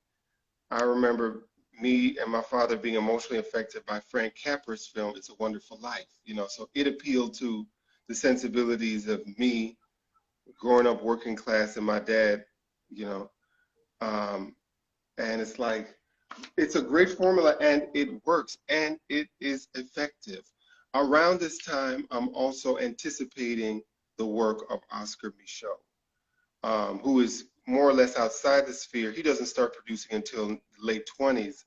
I remember me and my father being emotionally affected by Frank Capra's film "It's a Wonderful Life." So it appealed to the sensibilities of me growing up working class and my dad. And it's like, it's a great formula, and it works, and it is effective. Around this time, I'm also anticipating the work of Oscar Michaud, who is more or less outside the sphere. He doesn't start producing until the late 20s,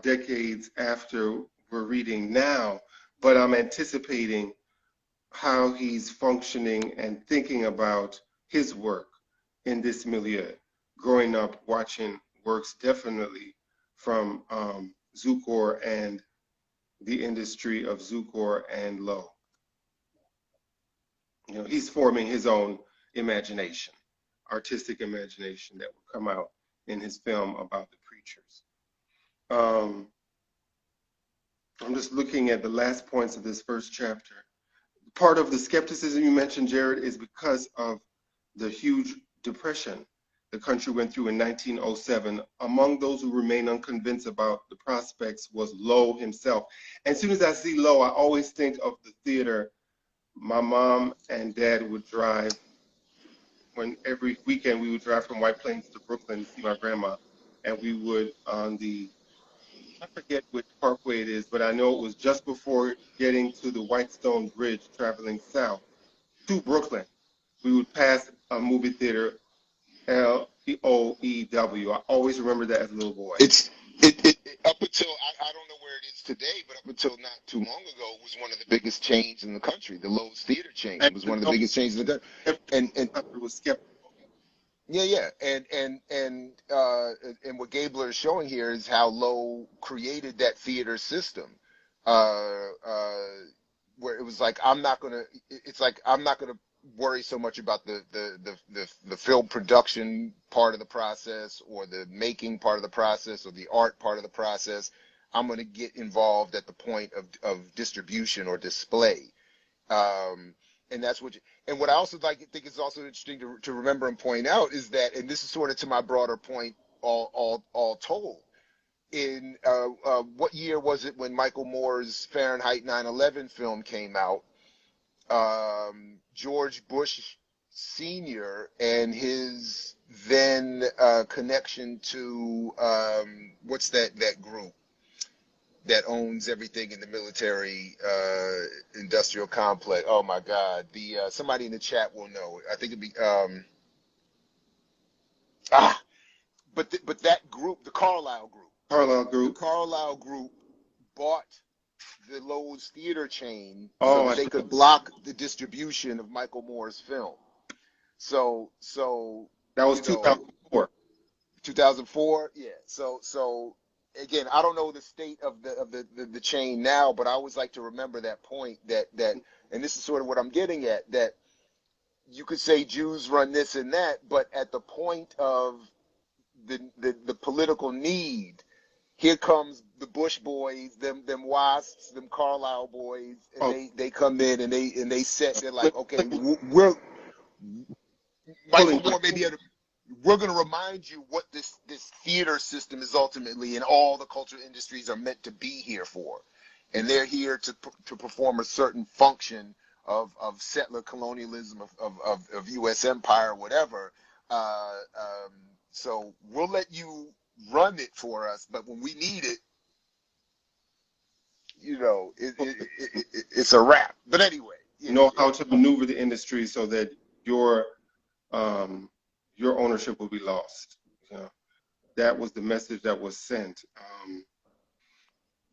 decades after we're reading now, but I'm anticipating how he's functioning and thinking about his work in this milieu, growing up watching works definitely from Zukor and the industry of Zukor and Low. He's forming his own imagination, artistic imagination that will come out in his film about the preachers. I'm just looking at the last points of this first chapter. Part of the skepticism you mentioned, Jared, is because of the huge depression the country went through in 1907. Among those who remain unconvinced about the prospects was Lowe himself. And as soon as I see Lowe, I always think of the theater my mom and dad would drive when every weekend we would drive from White Plains to Brooklyn to see my grandma. And we would I forget which parkway it is, but I know it was just before getting to the Whitestone Bridge traveling south to Brooklyn. We would pass a movie theater, Loew. I always remember that as a little boy. It up until I don't know where it is today, but up until not too long ago, it was one of the biggest chains in the country. The Lowe's Theater chain was one of the biggest chains in the country, and it was skeptical. Yeah, and what Gabler is showing here is how Lowe created that theater system, where it was like, I'm not gonna worry so much about the film production part of the process, or the making part of the process, or the art part of the process. I'm gonna get involved at the point of distribution or display. And that's what I also think is also interesting to remember and point out is that, and this is sort of to my broader point, all told, in what year was it when Michael Moore's Fahrenheit 9/11 film came out? George Bush Sr. and his then connection to what's that group? that owns everything in the military industrial complex. Oh my God, the somebody in the chat will know. I think it'd be but that group, Carlisle the Group. Carlisle Group bought the Lowe's theater chain so Oh, that they could block the distribution of Michael Moore's film. So that was you know, 2004. 2004, yeah. So again, I don't know the state of the chain now, but I always like to remember that point that and this is sort of what I'm getting at, that you could say Jews run this and that, but at the point of the political need, here comes the Bush boys, them Wasps, them Carlisle boys, and Oh, they come in and they set. They're like, okay, we're pulling. Michael Moore may be able to. We're going to remind you what this theater system is ultimately, and all the cultural industries are meant to be here for, and they're here to perform a certain function of settler colonialism of U.S. empire, whatever. So we'll let you run it for us, but when we need it, it's a wrap. But anyway, yeah, Know how to maneuver the industry so that your ownership will be lost. You know, that was the message that was sent.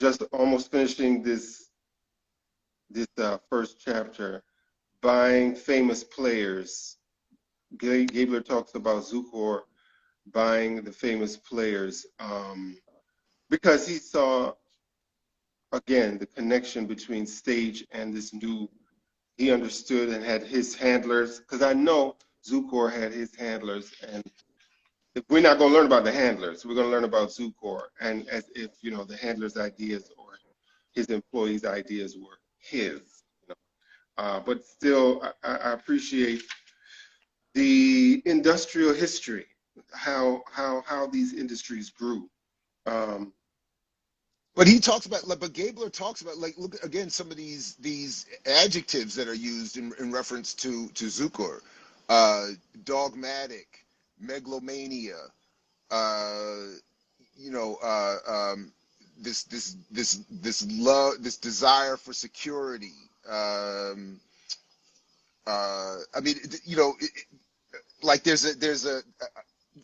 Just almost finishing this first chapter, buying famous players. Gabler talks about Zukor buying the famous players because he saw, again, the connection between stage and this new. He understood and had his handlers, because I know Zukor had his handlers, and if we're not going to learn about the handlers, we're going to learn about Zukor, and as if the handlers' ideas or his employees' ideas were his. But still, I appreciate the industrial history, how these industries grew. But he talks about, but Gabler talks about, like, look again, some of these adjectives that are used in reference to Zukor, dogmatic, megalomania, this love, this desire for security. I mean, like there's a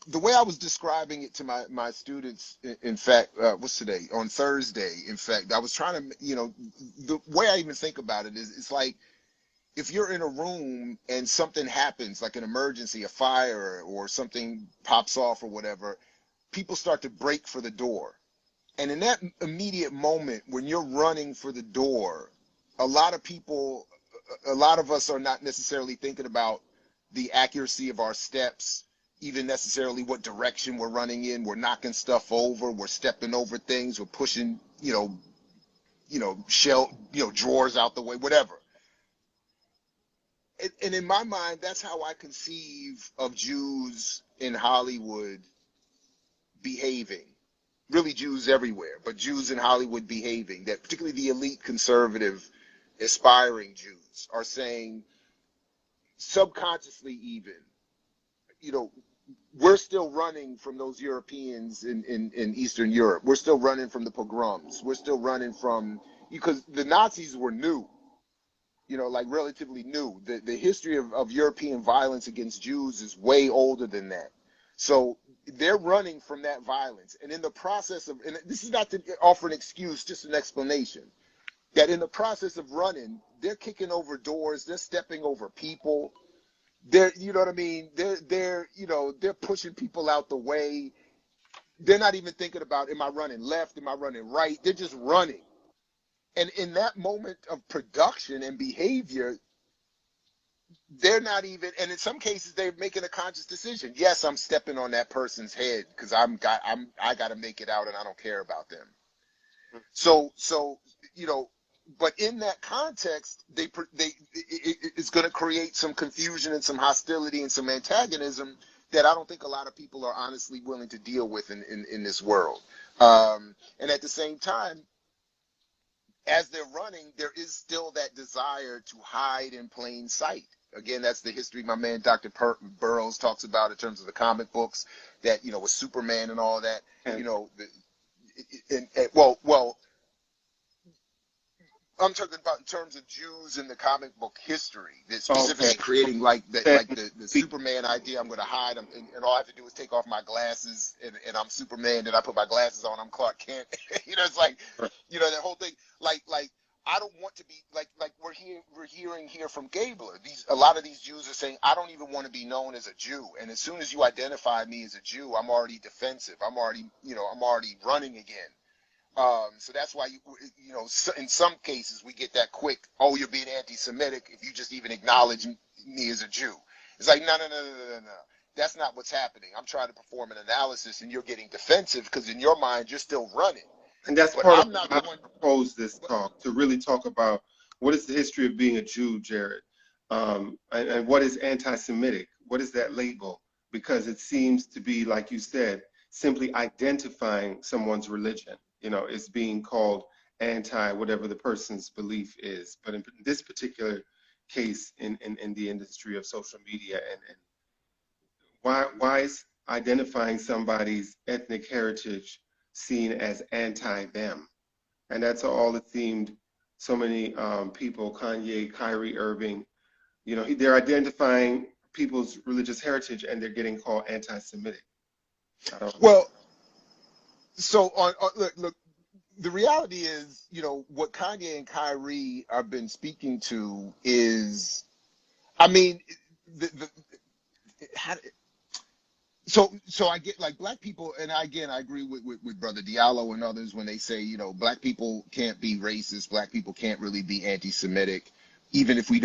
the way I was describing it to my students, in fact, what's today? On Thursday, in fact, I was trying to, the way I even think about it is, it's like, if you're in a room and something happens, like an emergency, a fire, or something pops off or whatever, people start to break for the door. And in that immediate moment, when you're running for the door, a lot of us are not necessarily thinking about the accuracy of our steps, even necessarily what direction we're running in. We're knocking stuff over, we're stepping over things, we're pushing, drawers out the way, whatever. And in my mind, that's how I conceive of Jews in Hollywood behaving. Really, Jews everywhere, but Jews in Hollywood behaving. That particularly the elite, conservative, aspiring Jews are saying, subconsciously even, we're still running from those Europeans in Eastern Europe. We're still running from the pogroms. We're still running from, because the Nazis were new. Like relatively new. The history of European violence against Jews is way older than that. So they're running from that violence. And in the process of, and this is not to offer an excuse, just an explanation, that in the process of running, they're kicking over doors, they're stepping over people. They're, you know what I mean? They're pushing people out the way. They're not even thinking about, am I running left? Am I running right? They're just running. And in that moment of production and behavior, they're not even, and in some cases they're making a conscious decision. Yes, I'm stepping on that person's head because I got to make it out, and I don't care about them. So but in that context, it's going to create some confusion and some hostility and some antagonism that I don't think a lot of people are honestly willing to deal with in this world. And at the same time, as they're running, there is still that desire to hide in plain sight. Again, that's the history my man Dr. Burroughs talks about in terms of the comic books, that, with Superman and all that, And well, I'm talking about in terms of Jews in the comic book history, that Okay. specifically creating like that, Then like the Superman idea. I'm going to hide, and all I have to do is take off my glasses, and I'm Superman. Then I put my glasses on, I'm Clark Kent. It's like, that whole thing. Like I don't want to be like we're hearing here from Gabler. A lot of these Jews are saying, I don't even want to be known as a Jew. And as soon as you identify me as a Jew, I'm already defensive. I'm already running again. So that's why in some cases we get that quick, oh, you're being anti-Semitic if you just even acknowledge me as a Jew. It's like, no. That's not what's happening. I'm trying to perform an analysis, and you're getting defensive because in your mind you're still running. And that's But part of I'm not why the I one. proposed this talk, to really talk about what is the history of being a Jew, Jared, and what is anti-Semitic? What is that label? Because it seems to be, like you said, simply identifying someone's religion. It's being called anti whatever the person's belief is. But in this particular case, in the industry of social media, and why is identifying somebody's ethnic heritage seen as anti them? And that's all it seemed. So many people, Kanye, Kyrie Irving, they're identifying people's religious heritage and they're getting called anti-Semitic. I don't. Well, so look, the reality is, what Kanye and Kyrie have been speaking to is, I mean, the how, so I get like black people, and again I agree with Brother Diallo and others when they say, black people can't be racist, black people can't really be anti-Semitic, even if we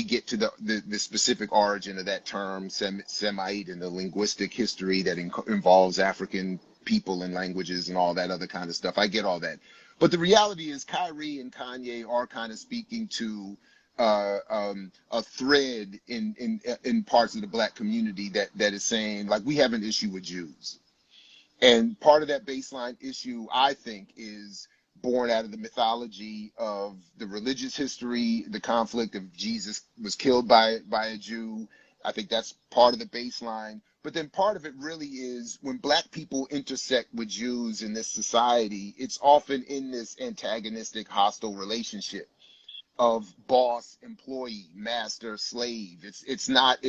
get to the specific origin of that term, Semite, and the linguistic history that involves African people and languages and all that other kind of stuff. I get all that, but the reality is Kyrie and Kanye are kind of speaking to a thread in parts of the black community that is saying, like, we have an issue with Jews. And part of that baseline issue, I think, is born out of the mythology of the religious history, the conflict of Jesus was killed by a Jew. I think that's part of the baseline. But then part of it really is when black people intersect with Jews in this society, it's often in this antagonistic, hostile relationship of boss, employee, master, slave. It's not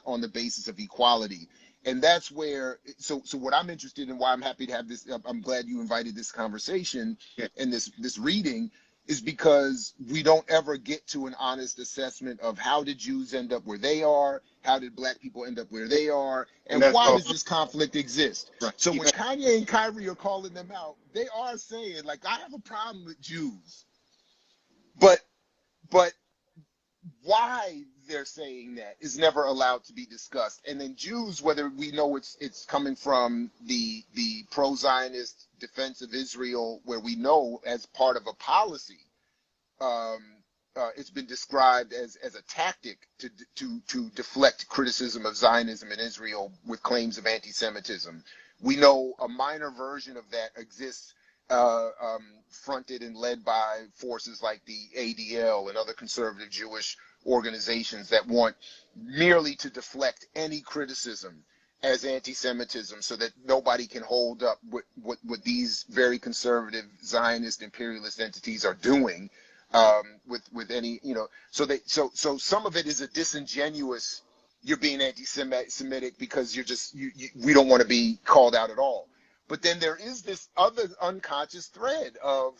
on the basis of equality. And that's where, so what I'm interested in, why I'm happy to have this, I'm glad you invited this conversation Yeah. and this reading, is because we don't ever get to an honest assessment of how did Jews end up where they are, how did black people end up where they are, And and that's why all does this conflict exist? right. So when Kanye and Kyrie are calling them out, they are saying, like, I have a problem with Jews, but but why they're saying that is never allowed to be discussed. And then Jews, whether we know it's coming from the pro-Zionist defense of Israel, where we know as part of a policy, um, it's been described as a tactic to deflect criticism of Zionism in Israel with claims of anti-Semitism. We know a minor version of that exists, fronted and led by forces like the ADL and other conservative Jewish organizations that want merely to deflect any criticism as anti-Semitism so that nobody can hold up what these very conservative Zionist imperialist entities are doing, with any, so some of it is a disingenuous, you're being anti-Semitic because we don't want to be called out at all. But then there is this other unconscious thread of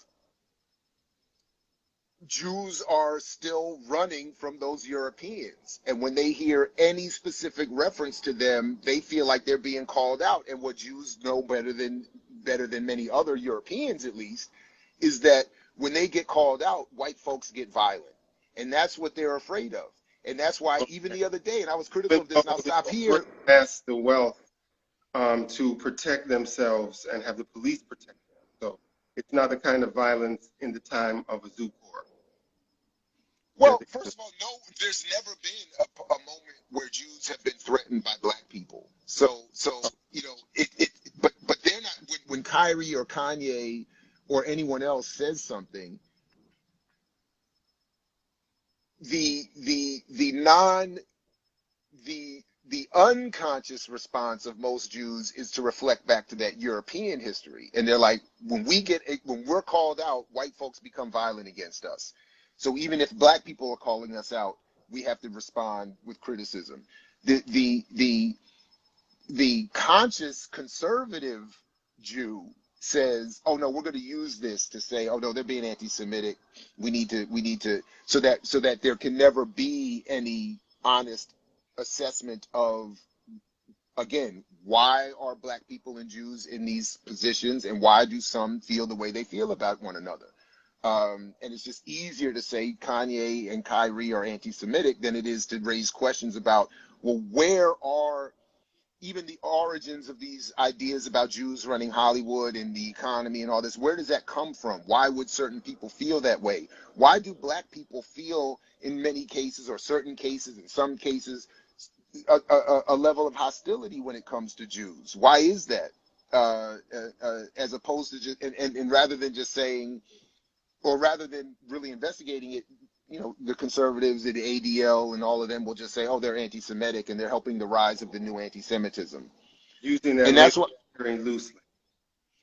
Jews are still running from those Europeans. And when they hear any specific reference to them, they feel like they're being called out. And what Jews know better than many other Europeans, at least, is that when they get called out, white folks get violent. And that's what they're afraid of. And that's why even the other day, and I was critical Even of this, and I'll though stop they here. has the wealth to protect themselves and have the police protect them. So it's not the kind of violence in the time of a Zukor. Well, first of all, no, there's never been a moment where Jews have been threatened by black people. So but they're not, when Kyrie or Kanye or anyone else says something, the non the the unconscious response of most Jews is to reflect back to that European history. And they're like, when we're called out, white folks become violent against us. So even if black people are calling us out, we have to respond with criticism. The conscious conservative Jew says, oh no, we're going to use this to say, oh no, they're being anti-Semitic. We need to, so that there can never be any honest assessment of, again, why are black people and Jews in these positions, and why do some feel the way they feel about one another? And it's just easier to say Kanye and Kyrie are anti-Semitic than it is to raise questions about, well, where are even the origins of these ideas about Jews running Hollywood and the economy and all this? Where does that come from? Why would certain people feel that way? Why do black people feel, in many cases, or certain cases, in some cases, a level of hostility when it comes to Jews? Why is that? As opposed to just, and rather than just saying, or rather than really investigating it, you know, the conservatives, the ADL, and all of them will just say, oh, they're anti-Semitic and they're helping the rise of the new anti-Semitism. Using that And that's what, very loosely.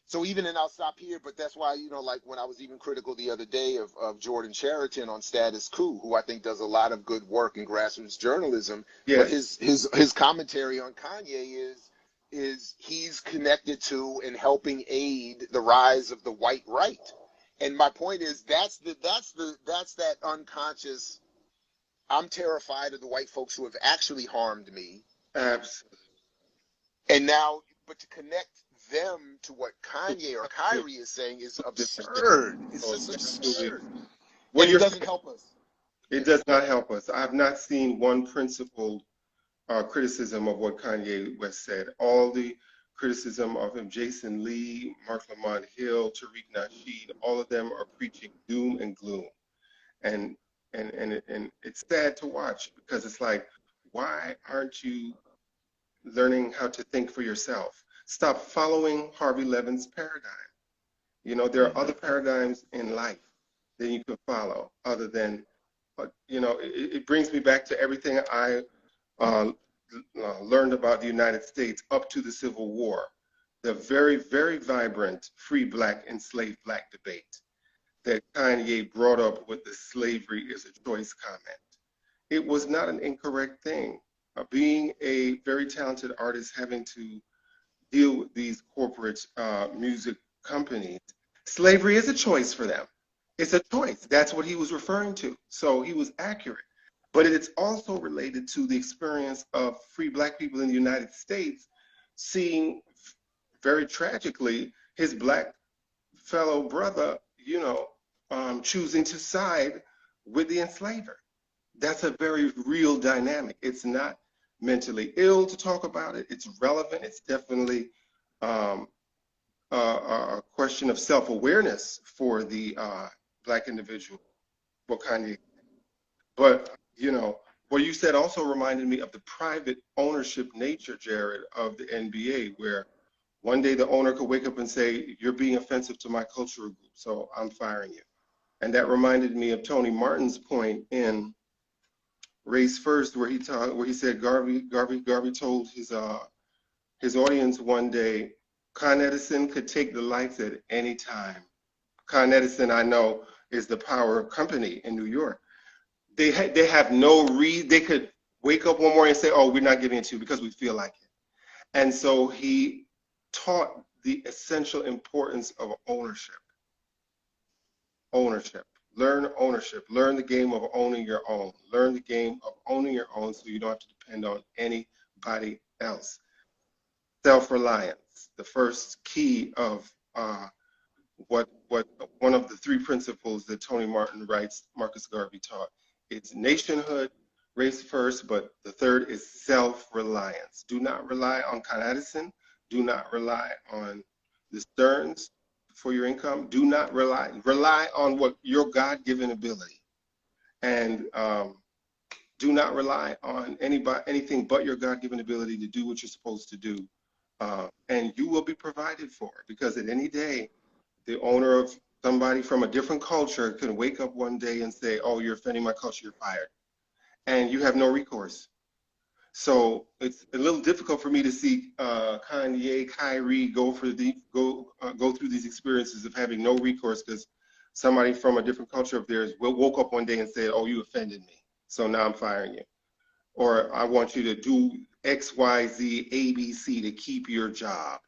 so even, and I'll stop here, but that's why, you know, like when I was even critical the other day of Jordan Chariton on Status Quo, who I think does a lot of good work in grassroots journalism, but Yes. his commentary on Kanye is he's connected to and helping aid the rise of the white right. And my point is, that's that unconscious, I'm terrified of the white folks who have actually harmed me. Absolutely. And now, but to connect them to what Kanye or Kyrie is saying is absurd. It's just absurd. What And it you're doesn't help us. It does not help us. I've not seen one principled criticism of what Kanye West said. All the criticism of him, Jason Lee, Mark Lamont Hill, Tariq Nasheed, all of them are preaching doom and gloom. And and it's sad to watch, because it's like, why aren't you learning how to think for yourself? Stop following Harvey Levin's paradigm. You know, there are other paradigms in life that you can follow other than, you know, it brings me back to everything I uh, learned about the United States up to the Civil War, the very, very vibrant free black, enslaved black debate that Kanye brought up with the slavery is a choice comment. It was not an incorrect thing. Being a very talented artist, having to deal with these corporate music companies, slavery is a choice for them. It's a choice. That's what he was referring to. So he was accurate. But it's also related to the experience of free black people in the United States seeing, very tragically, his black fellow brother, you know, choosing to side with the enslaver. That's a very real dynamic. It's not mentally ill to talk about it. It's relevant. It's definitely um, a question of self-awareness for the black individual, what Kanye. But, you know, what you said also reminded me of the private ownership nature, Jared, of the NBA, where one day the owner could wake up and say, you're being offensive to my cultural group, so I'm firing you. And that reminded me of Tony Martin's point in Race First, where he said Garvey told his audience one day, Con Edison could take the lights at any time. Con Edison, I know, is the power company in New York. They have no reason. They could wake up one morning and say, oh, we're not giving it to you because we feel like it. And so he taught the essential importance of ownership. Ownership. Learn ownership. Learn the game of owning your own. Learn the game of owning your own so you don't have to depend on anybody else. Self-reliance. The first key of what one of the three principles that Tony Martin writes Marcus Garvey taught. It's nationhood, race first, but the third is self-reliance. Do not rely on Con Edison. Do not rely on the Stearns for your income. Do not rely on what your God-given ability, and do not rely on anything but your God-given ability to do what you're supposed to do, and you will be provided for. Because at any day, the owner of somebody from a different culture can wake up one day and say, oh, you're offending my culture, you're fired. And you have no recourse. So it's a little difficult for me to see Kanye, Kyrie go through these experiences of having no recourse because somebody from a different culture of theirs woke up one day and said, "Oh, you offended me, so now I'm firing you," or "I want you to do X, Y, Z, A, B, C to keep your job."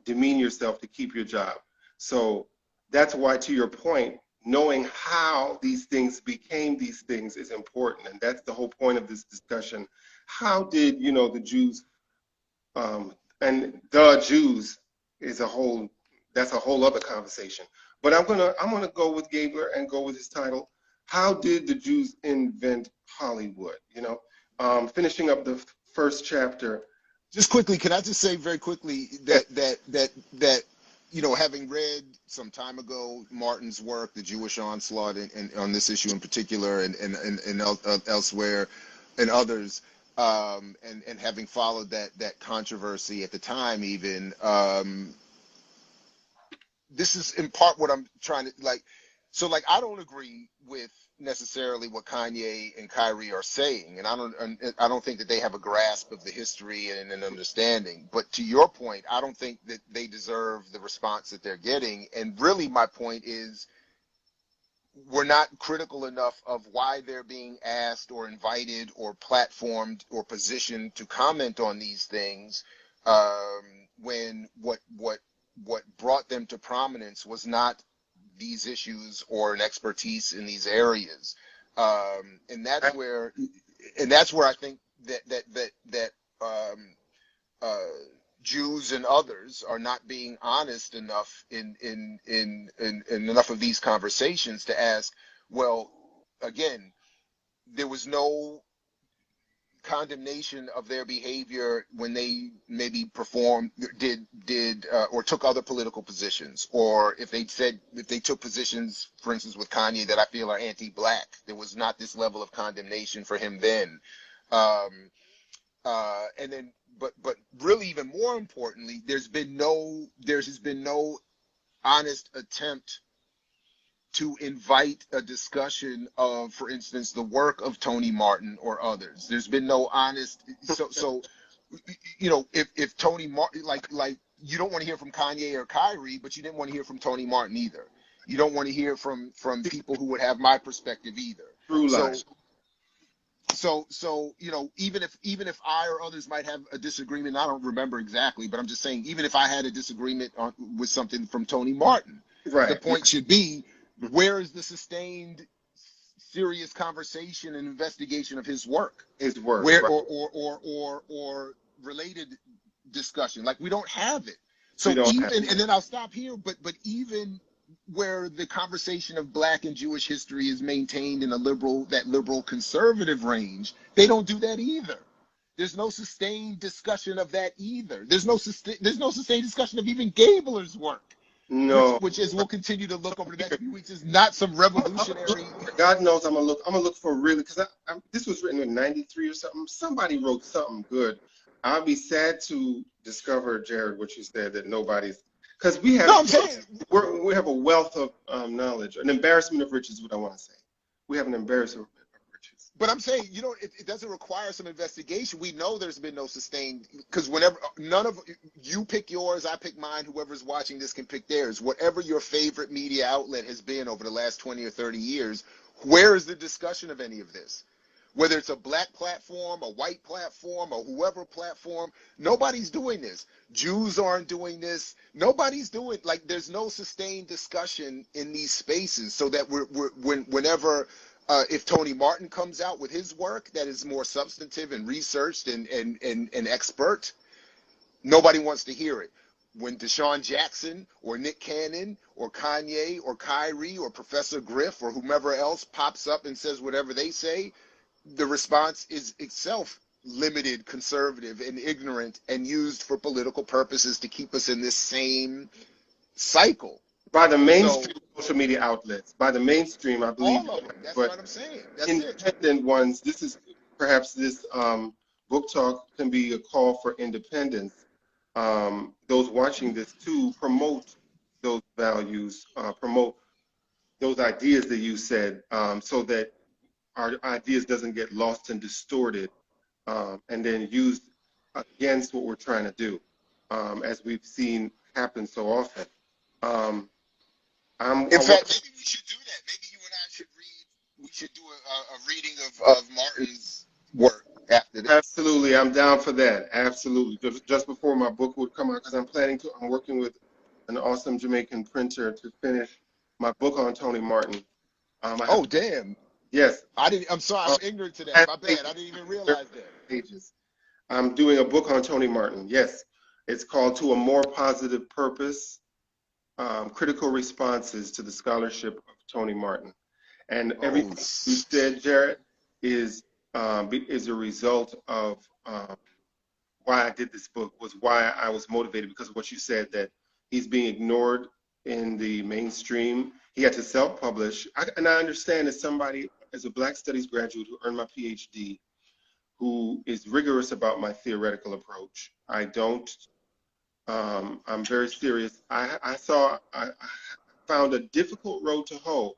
Demean yourself to keep your job. So that's why, to your point, knowing how these things became these things is important. And that's the whole point of this discussion. How did, the Jews, and the Jews is that's a whole other conversation. But I'm gonna go with Gabler and go with his title. How did the Jews invent Hollywood? Finishing up the first chapter. Just quickly, can I just say very quickly Yes. that having read some time ago Martin's work, The Jewish Onslaught, and on this issue in particular, and elsewhere, and others, and having followed that controversy at the time, even, this is in part what I'm trying to like. So I don't agree with necessarily what Kanye and Kyrie are saying, and I don't think that they have a grasp of the history and an understanding. But to your point, I don't think that they deserve the response that they're getting. And really, my point is, we're not critical enough of why they're being asked or invited or platformed or positioned to comment on these things, when what brought them to prominence was not these issues or an expertise in these areas, and that's where I think that Jews and others are not being honest enough in enough of these conversations to ask, well, again, there was no condemnation of their behavior when they maybe or took other political positions, or if they took positions, for instance, with Kanye that I feel are anti-black, there was not this level of condemnation for him then. And then, but really, even more importantly, there has been no honest attempt to invite a discussion of, for instance, the work of Tony Martin or others. There's been no honest. So if Tony Martin, like you don't want to hear from Kanye or Kyrie, but you didn't want to hear from Tony Martin either. You don't want to hear from people who would have my perspective either. True life. So even if I or others might have a disagreement, I don't remember exactly, but I'm just saying, even if I had a disagreement with something from Tony Martin, Right. The point should be, where is the sustained, serious conversation and investigation of his work? Where, right. or related discussion? Like, we don't have it. So and then I'll stop here. But even where the conversation of Black and Jewish history is maintained in that liberal conservative range, they don't do that either. There's no sustained discussion of that either. There's no sustained discussion of even Gabler's work. No. Which as we'll continue to look over the next few weeks, is not some revolutionary. God knows I'm gonna look for really, because this was written in '93 or something. Somebody wrote something good. I'll be sad to discover, Jared, what you said, that nobody's, because we have we have a wealth of knowledge. An embarrassment of riches is what I want to say. We have an embarrassment of riches. But I'm saying, it doesn't require some investigation. We know there's been no sustained, because whenever none of you pick yours, I pick mine, whoever's watching this can pick theirs. Whatever your favorite media outlet has been over the last 20 or 30 years, where is the discussion of any of this? Whether it's a Black platform, a white platform, or whoever platform, nobody's doing this. Jews aren't doing this. Nobody's doing, there's no sustained discussion in these spaces, so that whenever if Tony Martin comes out with his work that is more substantive and researched and expert, nobody wants to hear it. When Deshaun Jackson or Nick Cannon or Kanye or Kyrie or Professor Griff or whomever else pops up and says whatever they say, the response is itself limited, conservative, and ignorant, and used for political purposes to keep us in this same cycle. By the mainstream social media outlets, by the mainstream, I believe. All of them. That's what I'm saying. That's independent ones. This book talk can be a call for independence. Those watching this to promote those values, promote those ideas that you said, so that our ideas doesn't get lost and distorted and then used against what we're trying to do, as we've seen happen so often. Um, In I want fact, maybe we should do that. Maybe you and I should read. We should do a reading of Martin's work after this. absolutely, I'm down for that. Absolutely, just before my book would come out, because I'm planning to. I'm working with an awesome Jamaican printer to finish my book on Tony Martin. I have Oh, damn! yes, I didn't. I'm sorry. uh, I'm ignorant to that. 10 My bad. I pages, didn't even realize that. pages. I'm doing a book on Tony Martin. Yes, it's called "To a More Positive Purpose: Critical Responses to the Scholarship of Tony Martin." And Oh, everything you said, Jared, is a result of why I did this book. Was why I was motivated because of what you said, that he's being ignored in the mainstream. He had to self-publish, and I understand as somebody, as a Black Studies graduate who earned my PhD, who is rigorous about my theoretical approach. I don't. I'm very serious. I found a difficult road to hoe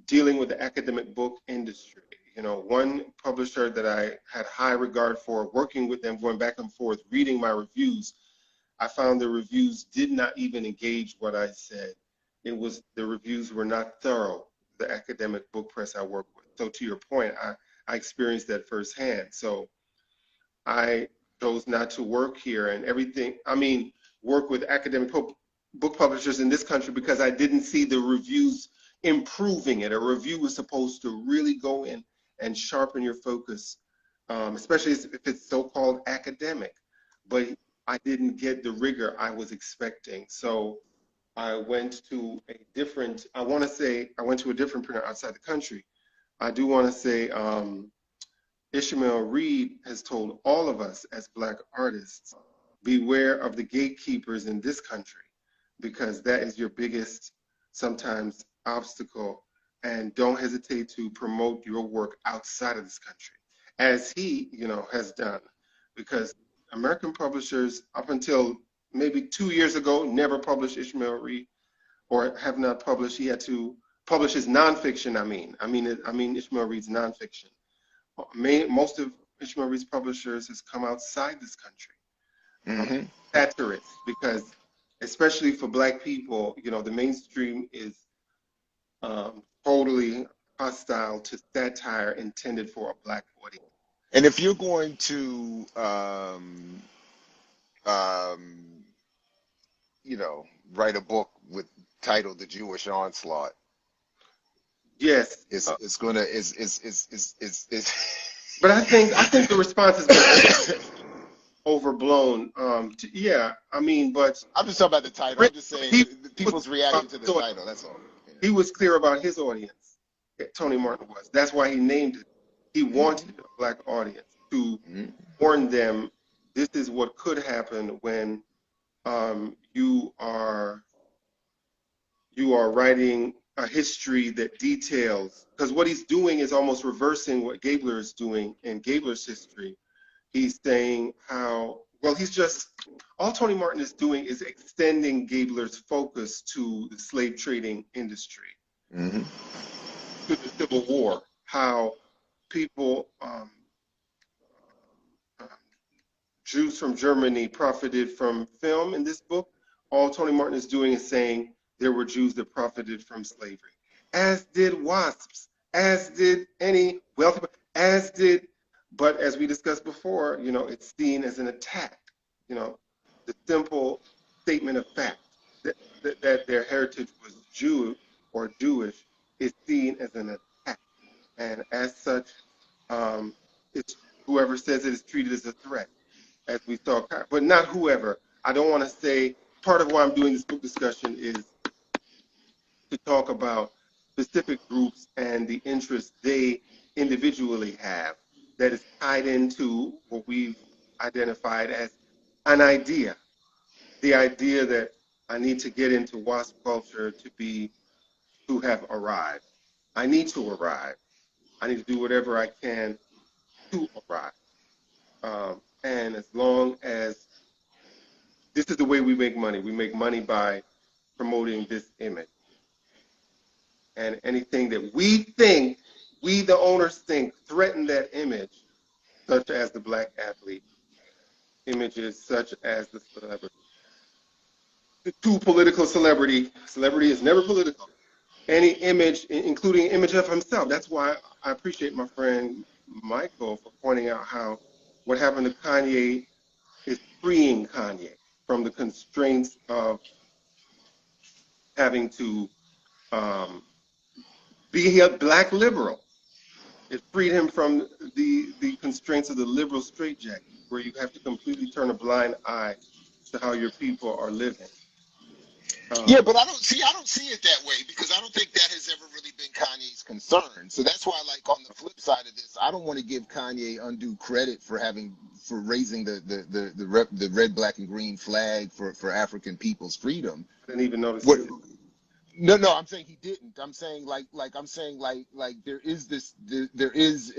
dealing with the academic book industry. You know, one publisher that I had high regard for, working with them, going back and forth, reading my reviews, I found the reviews did not even engage what I said. The reviews were not thorough, the academic book press I work with. So to your point, I experienced that firsthand. So I chose not to work here and everything. I mean, work with academic book publishers in this country because I didn't see the reviews improving it. A review was supposed to really go in and sharpen your focus, especially if it's so-called academic. But I didn't get the rigor I was expecting. So I went to a different, I want to say, I went to a different printer outside the country. I do want to say, Ishmael Reed has told all of us as Black artists, beware of the gatekeepers in this country, because that is your biggest, sometimes, obstacle. And don't hesitate to promote your work outside of this country, as he, has done. Because American publishers, up until maybe 2 years ago, never published Ishmael Reed, or have not published. He had to publish his nonfiction. I mean Ishmael Reed's nonfiction. Most of Ishmael Reed's publishers has come outside this country, Mm-hmm. satirists, because especially for Black people, the mainstream is totally hostile to satire intended for a Black audience. And if you're going to, um, write a book with titled "The Jewish Onslaught," Yes, it's gonna is but I think the response has been overblown. Yeah, I mean, but I'm just talking about the title. I'm just saying he was people's reaction to the title. That's all. he was clear about his audience. Tony Martin was. That's why he named it. He Mm-hmm. wanted a Black audience to Mm-hmm. warn them this is what could happen when you are writing a history that details, because what he's doing is almost reversing what Gabler is doing in Gabler's history. He's saying how, well, he's just, all Tony Martin is doing is extending Gabler's focus to the slave trading industry, Mm-hmm. to the Civil War, how people, uh, Jews from Germany profited from film in this book. All Tony Martin is doing is saying there were Jews that profited from slavery, as did WASPs, as did any wealthy, as did, but as we discussed before, it's seen as an attack. The simple statement of fact that their heritage was Jew or Jewish is seen as an attack. And as such, it's whoever says it is treated as a threat, as we saw, but not whoever. I don't want to say, part of why I'm doing this book discussion is to talk about specific groups and the interests they individually have that is tied into what we've identified as an idea. The idea that I need to get into WASP culture to have arrived. I need to arrive. I need to do whatever I can to arrive. And as long as this is the way we make money by promoting this image. And anything that we think, we the owners think, threaten that image, such as the black athlete, images such as the celebrity. To political celebrity, celebrity is never political. Any image, including image of himself. That's why I appreciate my friend Michael for pointing out how what happened to Kanye is freeing Kanye from the constraints of having to be a black liberal. It freed him from the constraints of the liberal straitjacket, where you have to completely turn a blind eye to how your people are living. Yeah, but I don't see it that way because I don't think that has ever really been Kanye's concern. So that's why, like on the flip side of this, I don't want to give Kanye undue credit for raising the red, black, and green flag for African people's freedom. I didn't even notice. No, I'm saying he didn't. I'm saying like there is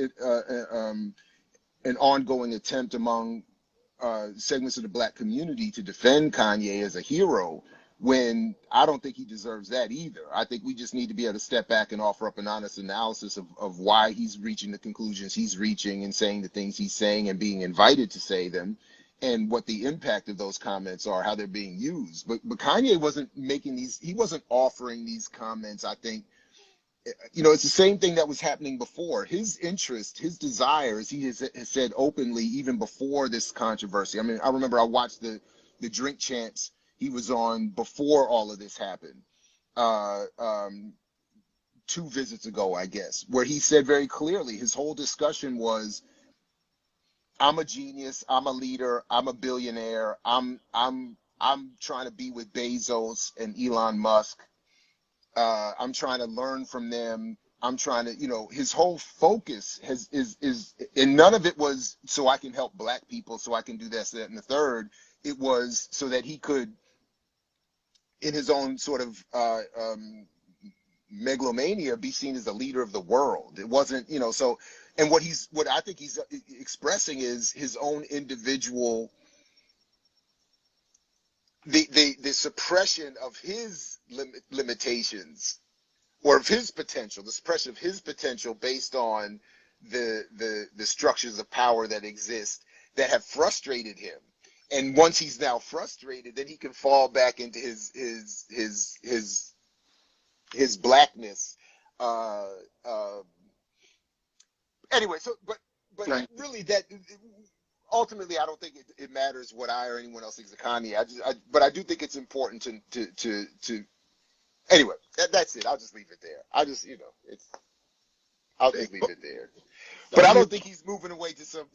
an ongoing attempt among segments of the black community to defend Kanye as a hero when I don't think he deserves that either. I think we just need to be able to step back and offer up an honest analysis of why he's reaching the conclusions he's reaching and saying the things he's saying and being invited to say them and what the impact of those comments are, how they're being used. But Kanye wasn't he wasn't offering these comments, I think. It's the same thing that was happening before. His interest, his desires, he has said openly even before this controversy. I mean, I remember I watched the drink champs he was on before all of this happened, 2 visits ago, I guess, where he said very clearly his whole discussion was, I'm a genius, I'm a leader, I'm a billionaire, I'm trying to be with Bezos and Elon Musk. I'm trying to learn from them. I'm trying to, his whole focus is, and none of it was so I can help black people, so I can do this, that, and the third. It was so that he could, in his own sort of megalomania, be seen as the leader of the world. It wasn't, so, and what I think he's expressing is his own individual, the suppression of his limitations or of his potential, the suppression of his potential based on the structures of power that exist that have frustrated him. And once he's now frustrated, then he can fall back into his blackness. Anyway, so but really that ultimately I don't think it matters what I or anyone else thinks of Kanye. But I do think it's important to anyway. That's it. I'll just leave it there. I'll just leave it there. But I don't think he's moving away to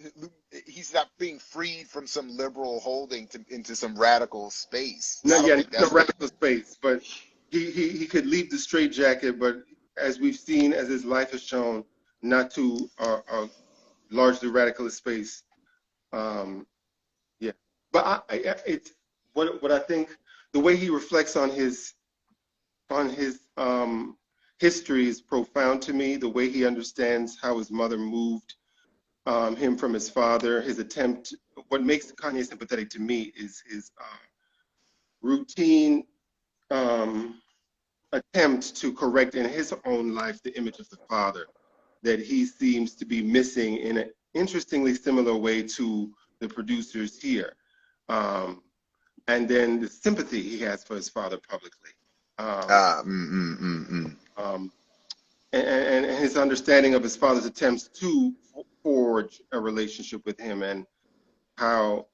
he's not being freed from some liberal holding into some radical space. Not yet, the radical space, but he could leave the straitjacket, but as we've seen, as his life has shown, not to a largely radicalist space. Yeah, but it's what I think the way he reflects on his history is profound to me. The way he understands how his mother moved him from his father, his attempt. What makes Kanye sympathetic to me is his routine attempt to correct in his own life the image of the father that he seems to be missing in an interestingly similar way to the producers here. And then the sympathy he has for his father publicly. And his understanding of his father's attempts to forge a relationship with him and how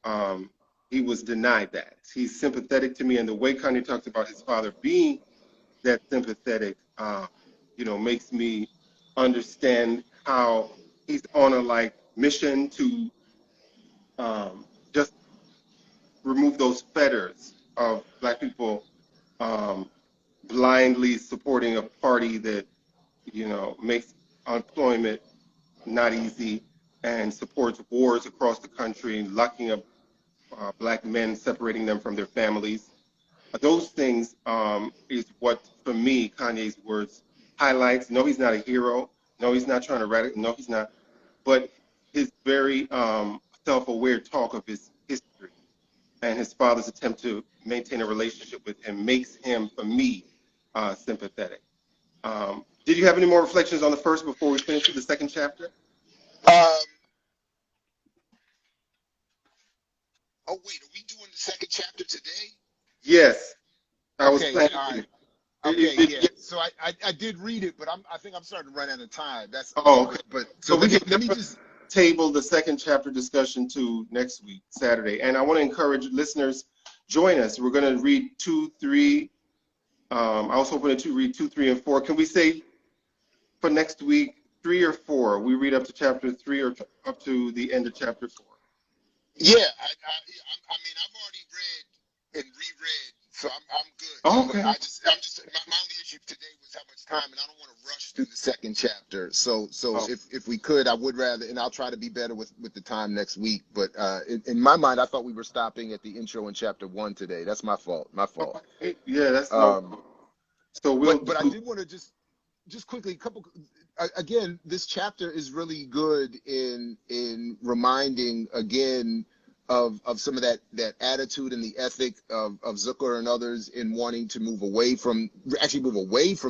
he was denied that. He's sympathetic to me, and the way Kanye talks about his father being that sympathetic, makes me understand how he's on a mission to just remove those fetters of black people blindly supporting a party that makes employment not easy and supports wars across the country, locking up black men, separating them from their families. Those things is what, for me, Kanye's words highlights. No, he's not a hero. No, he's not trying to radical. No, he's not. But his very self-aware talk of his history and his father's attempt to maintain a relationship with him makes him, for me, sympathetic. Did you have any more reflections on the first before we finish with the second chapter? Oh wait, are we doing the second chapter today? Yes, I was Okay, planning all to. right. Okay, yeah. So I did read it, but I think I'm starting to run out of time. That's Oh, okay. but so So we can let me just table the second chapter discussion to next week, Saturday. And I want to encourage listeners, join us. We're going to read 2, 3. I was hoping to read 2, 3, and 4. Can we say for next week 3 or 4? We read up to chapter 3 or up to the end of chapter 4. yeah. I mean I've already read and reread, so I'm good. Oh, But okay. I'm just my only issue today was how much time, and I don't want to rush through the second chapter. So Oh, if we could, I would rather, and I'll try to be better with the time next week. But in my mind, I thought we were stopping at the intro in chapter 1 today. That's my fault. My fault. okay. Yeah, that's no Um, problem. So we'll but I do. did want to just quickly, again, this chapter is really good in reminding again of some of that attitude and the ethic of Zukor and others in wanting to move away from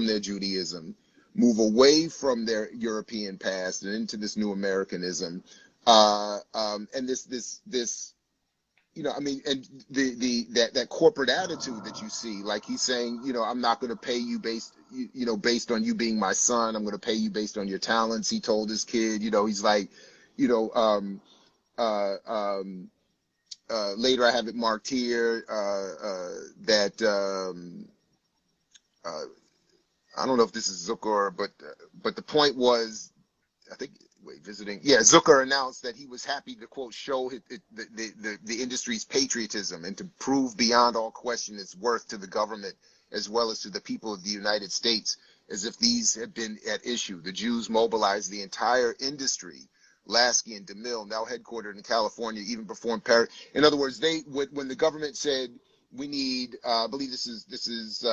their Judaism, move away from their European past and into this new Americanism, and this I mean, and that corporate attitude that you see, like he's saying, I'm not going to pay you based on you being my son. I'm going to pay you based on your talents. He told his kid, he's like, you know, uh, um, later I have it marked here that uh, I don't know if this is Zukor, but the point was I think visiting. Yeah, Zucker announced that he was happy to quote show the industry's patriotism and to prove beyond all question its worth to the government as well as to the people of the United States, as if these had been at issue. The Jews mobilized the entire industry. Lasky and DeMille, now headquartered in California, even performed in other words, when the government said we need, I believe this is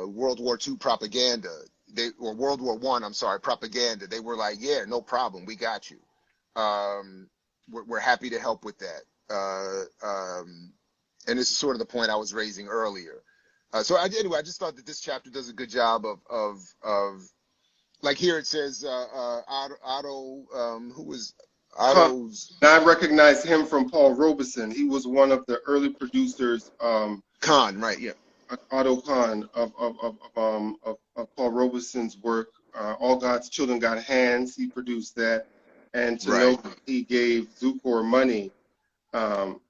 World War II propaganda, or World War I, I'm sorry, propaganda. They were like, yeah, no problem, we got you. We're happy to help with that. And this is sort of the point I was raising earlier. Anyway, I just thought that this chapter does a good job of like here it says Otto, who was Khan. Otto's I recognize him from Paul Robeson. He was one of the early producers. Khan, right? Yeah, Otto Khan of Paul Robeson's work. All God's Children Got Hands. He produced that, and to know right. that he gave Zukor money, um,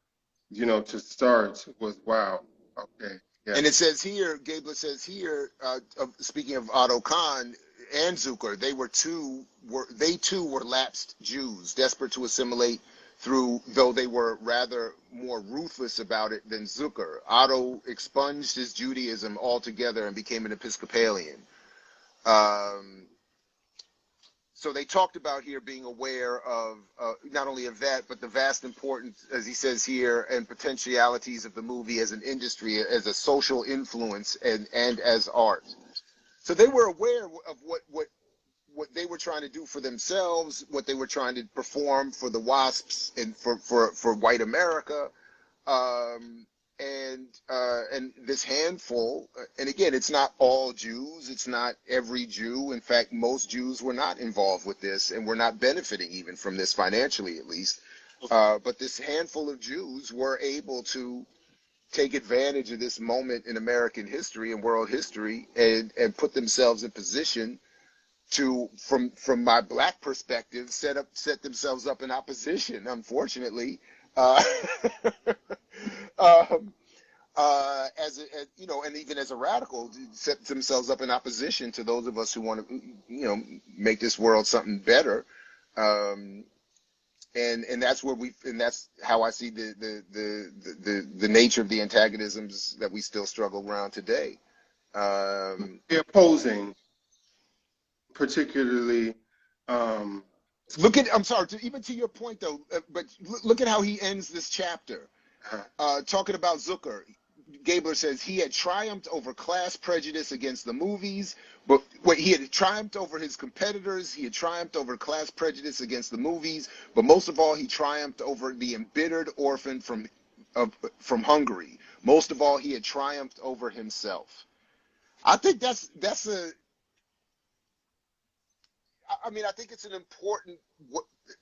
to start was wow. Okay, And yes. it says here, Gabler says here, speaking of Otto Kahn and Zukor, they too were lapsed Jews, desperate to assimilate though they were rather more ruthless about it than Zukor. Otto expunged his Judaism altogether and became an Episcopalian. Um, so they talked about here being aware of not only of that, but the vast importance, as he says here, and potentialities of the movie as an industry, as a social influence, and as art. So they were aware of what they were trying to do for themselves, what they were trying to perform for the WASPs and for white America. Um, and this handful, and again, it's not all Jews, it's not every Jew. In fact, most Jews were not involved with this and were not benefiting even from this financially, at least. But this handful of Jews were able to take advantage of this moment in American history and world history and put themselves in position to, from my black perspective, set themselves up in opposition, unfortunately. Uh, um, and even as a radical, set themselves up in opposition to those of us who want to, make this world something better. Um, and that's how I see the nature of the antagonisms that we still struggle around today. The opposing, particularly. Um, I'm sorry, even to your point though, but look at how he ends this chapter, talking about Zucker. Gabler says he had triumphed over class prejudice against the movies, but he had triumphed over his competitors. He had triumphed over class prejudice against the movies, but most of all, he triumphed over the embittered orphan from Hungary. Most of all, he had triumphed over himself. I think that's a. I mean, I think it's an important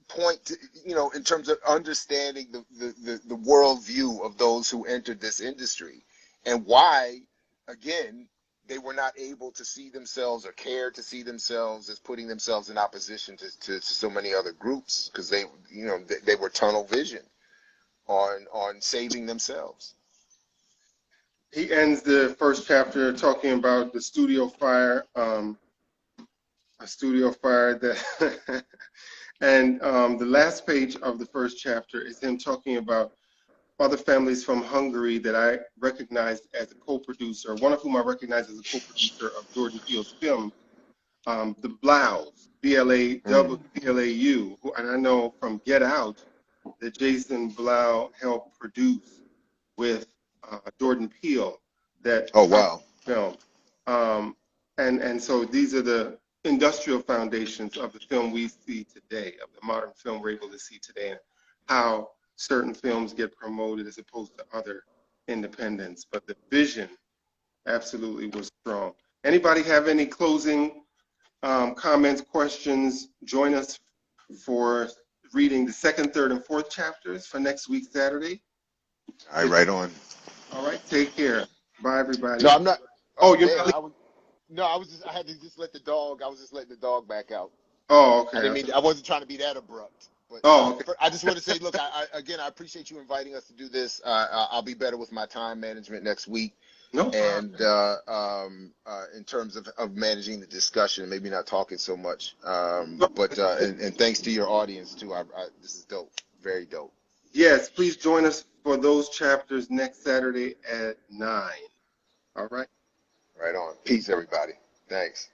point to, in terms of understanding the worldview of those who entered this industry, and why, again, they were not able to see themselves or care to see themselves as putting themselves in opposition to so many other groups, because they were tunnel vision on saving themselves. He ends the first chapter talking about the studio fire, a studio fire that, and the last page of the first chapter is him talking about other families from Hungary that I recognized as a co-producer, one of whom I recognized as a co-producer of Jordan Peele's film, the Blaus, B-L-A-W-B-L-A-U, and I know from Get Out that Jason Blau helped produce with Jordan Peele that Oh, wow. film. And so these are the industrial foundations of the film we see today, of the modern film we're able to see today, and how certain films get promoted as opposed to other independents. But the vision absolutely was strong. Anybody have any closing comments, questions? Join us for reading the second, third, and fourth chapters for next week, Saturday. All right, right on. All right, take care. Bye, everybody. No, I'm not. Oh, you're Damn, not. I had to just let the dog. I was just letting the dog back out. Oh, I okay. didn't mean. I wasn't trying to be that abrupt. But Oh, okay. I just want to say, look, again, I appreciate you inviting us to do this. I'll be better with my time management next week. No And problem. in terms of managing the discussion, maybe not talking so much. No. But and thanks to your audience too. This is dope. Very dope. Yes, please join us for those chapters next Saturday at 9. All right. Right on. Peace, everybody. Thanks.